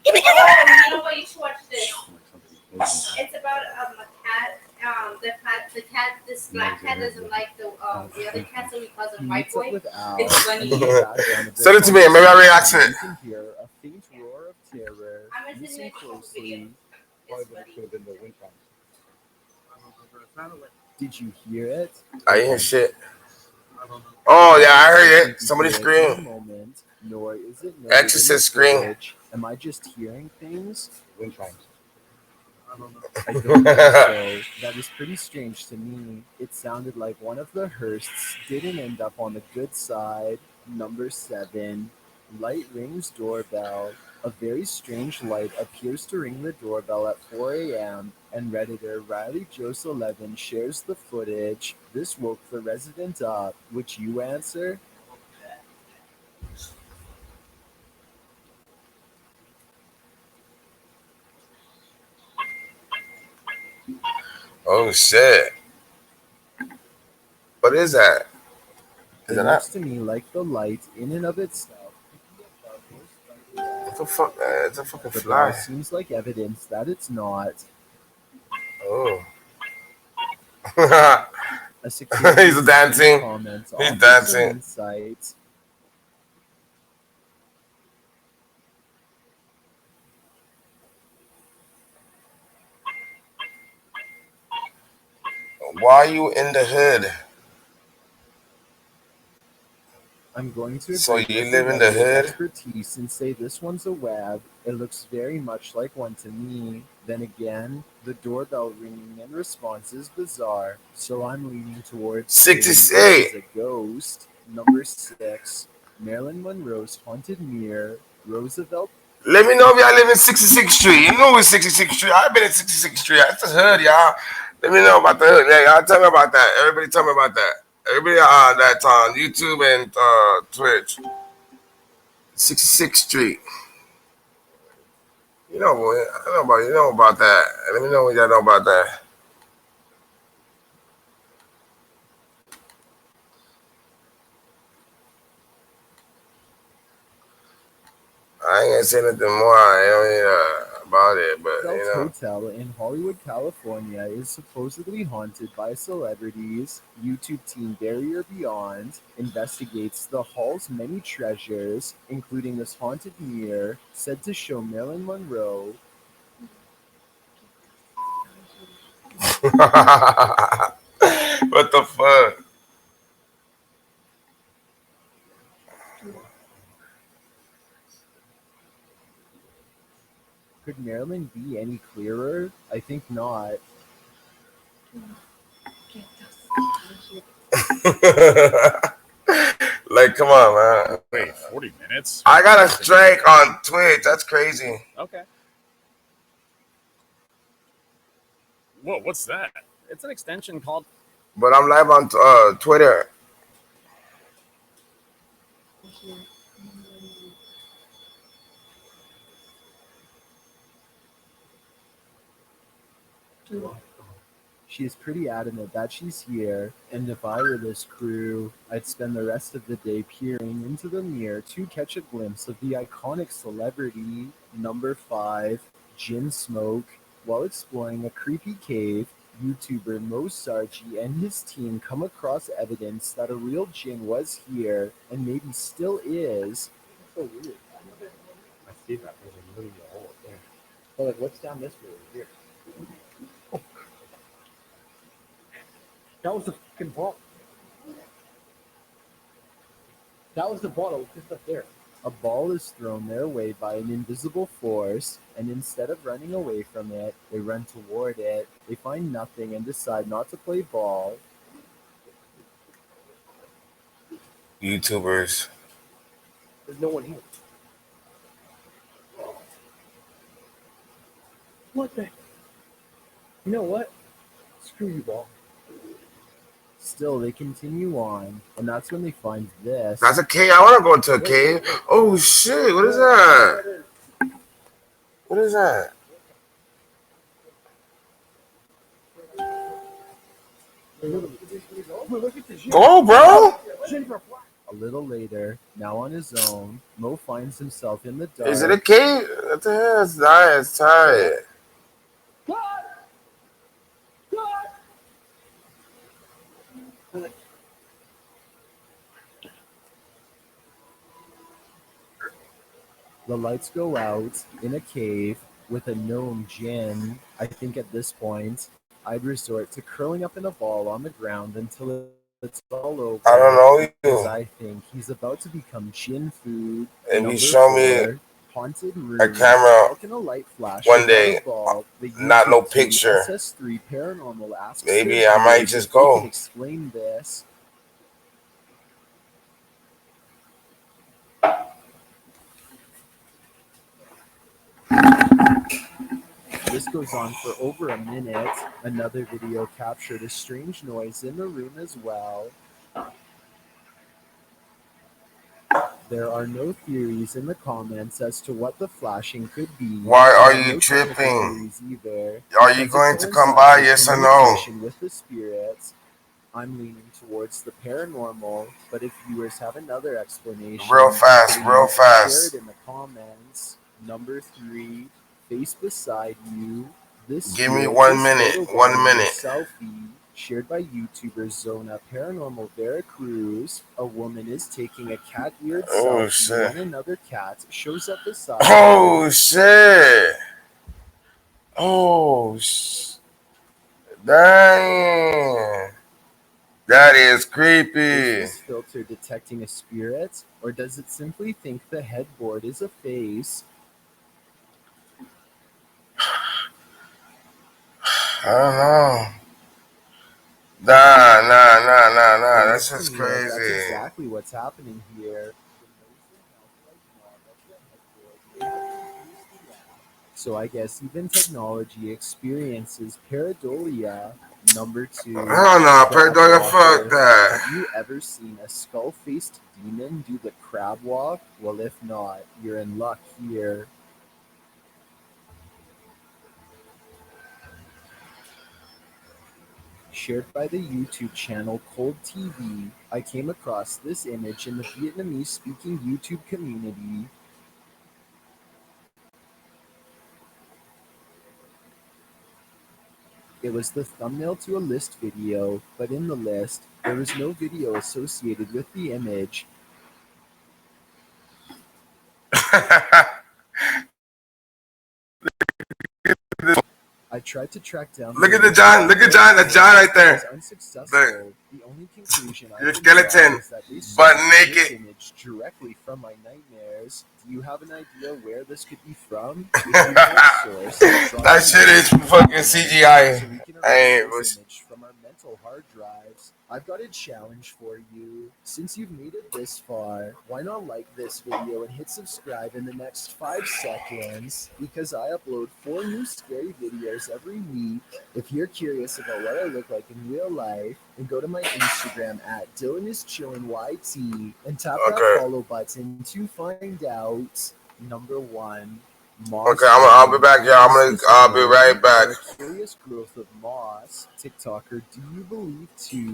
You know what? You should watch this. It's about a cat. The cat. This black cat doesn't like the other cat, so he calls him white boy. It's funny. Send it to me. Maybe I'll react to it. You can hear a faint roar of terror. Listen closely. Did you hear it? I hear shit. Oh yeah, I heard it. Somebody scream. Moment, nor is it Exorcist scream. Am I just hearing things? Wind chimes. I don't think so. That is pretty strange to me. It sounded like one of the Hearsts didn't end up on the good side. Number 7. Light rings doorbell. A very strange light appears to ring the doorbell at 4 a.m. and Redditor Riley Jose 11 shares the footage. This woke the resident up. Would you answer? Oh shit! What is that? Is It it looks not? to me like the light in and of itself. What the fuck? It's a fucking The fly. bell seems like evidence that it's not. Oh. A security He's dancing. comments He's offers dancing. some insight. Why are you in the hood? I'm going to So agree you with live in the Redditor's hood? expertise and say this one's a web. It looks very much like one to me. Then again, the doorbell ringing in response is bizarre, so I'm leaning towards saying this 66. is a ghost. Number 6, Marilyn Monroe's haunted mirror, Roosevelt. Let me know if y'all live in 66th Street. You know it's 66th Street. I've been in 66th Street. That's the hood, y'all. Let me know about the hood. Yeah, y'all tell me about that. Everybody tell me about that. Everybody that's on YouTube and Twitch. 66th Street. You know, boy. You know about that. Let me know what y'all know about that. I ain't gonna say nothing more. about it, but Belts Hotel in Hollywood, California is supposedly haunted by celebrities. YouTube team Barrier Beyond investigates the hall's many treasures, including this haunted mirror said to show Marilyn Monroe. What the fuck? Could Marilyn be any clearer? I think not. Like, come on, man. Wait, 40 minutes? I got a strike on Twitch. That's crazy. Okay. Whoa, what's that? It's an extension called. But I'm live on Twitter. She is pretty adamant that she's here, and if I were this crew, I'd spend the rest of the day peering into the mirror to catch a glimpse of the iconic celebrity, number 5, Jin Smoke. While exploring a creepy cave, YouTuber Mo Sarchi and his team come across evidence that a real Jin was here, and maybe still is. So weird. I see that. There's a million hole up there. But like, what's down this way here? That was the fucking ball. That was the ball that was just up there. A ball is thrown their way by an invisible force, and instead of running away from it, they run toward it. They find nothing and decide not to play ball. YouTubers. There's no one here. What the? You know what? Screw you, ball. Still, they continue on, and that's when they find this. That's a cave. I want to go into a cave. Oh, shit. What is that? What is that? Go, bro. A little later, now on his own, Mo finds himself in the dark. Is it a cave? What the hell? It's nice. It's tired. The lights go out in a cave with a gnome Jin. I think at this point, I'd resort to curling up in a ball on the ground until it's all over. I don't know you. Because I think he's about to become Jin food. If you show me haunted room, a camera a light flash one day, ball, not no picture, SS3 Paranormal asks maybe I might just go. Explain this. This goes on for over a minute. Another video captured a strange noise in the room as well. There are no theories in the comments as to what the flashing could be. Why are you No tripping? theories either, Are you because going it to come by, coincides yes or with no? communication with the spirits. I'm leaning towards the paranormal, but if viewers have another explanation, Real fast, please real fast. share it in the comments. Number 3, face beside you. This Give me spirit 1 is minute, photographing 1 a minute. Selfie shared by YouTuber Zona Paranormal Veracruz. A woman is taking a cat-eared Oh, selfie shit. when another cat shows up beside Oh, her. shit. Oh, dang. That is Is creepy. this filter detecting a spirit, or does it simply think the headboard is a face? I don't know. Nah. That's just That's crazy. exactly what's happening here. So I guess even technology experiences pareidolia. Number 2. I don't know. the Pareidolia, Upwalker. fuck that. Have you ever seen a skull-faced demon do the crab walk? Well, if not, you're in luck here. Shared by the YouTube channel Cold TV, I came across this image in the Vietnamese-speaking YouTube community. It was the thumbnail to a list video, but in the list, there was no video associated with the image. I tried to track down. Look at the John. Look at John. That's John right there. Unsuccessful. Look. The only conclusion I Your can draw skeleton, is that they butt sourced this naked. image directly from my nightmares. Do you have an idea where this could be from? If you know the source, drop That a shit is comment fucking below CGI. so we can I ain't erase was. this image from our mental hard drives. I've got a challenge for you. Since you've made it this far, why not like this video and hit subscribe in the next 5 seconds? Because I upload 4 new scary videos every week. If you're curious about what I look like in real life, then go to my Instagram at DylanIsChillinYT and tap that follow button to find out. Number 1. Moss. Okay, I'll be back, y'all. I'll be right back. Curious growth of moss. TikToker, do you believe too?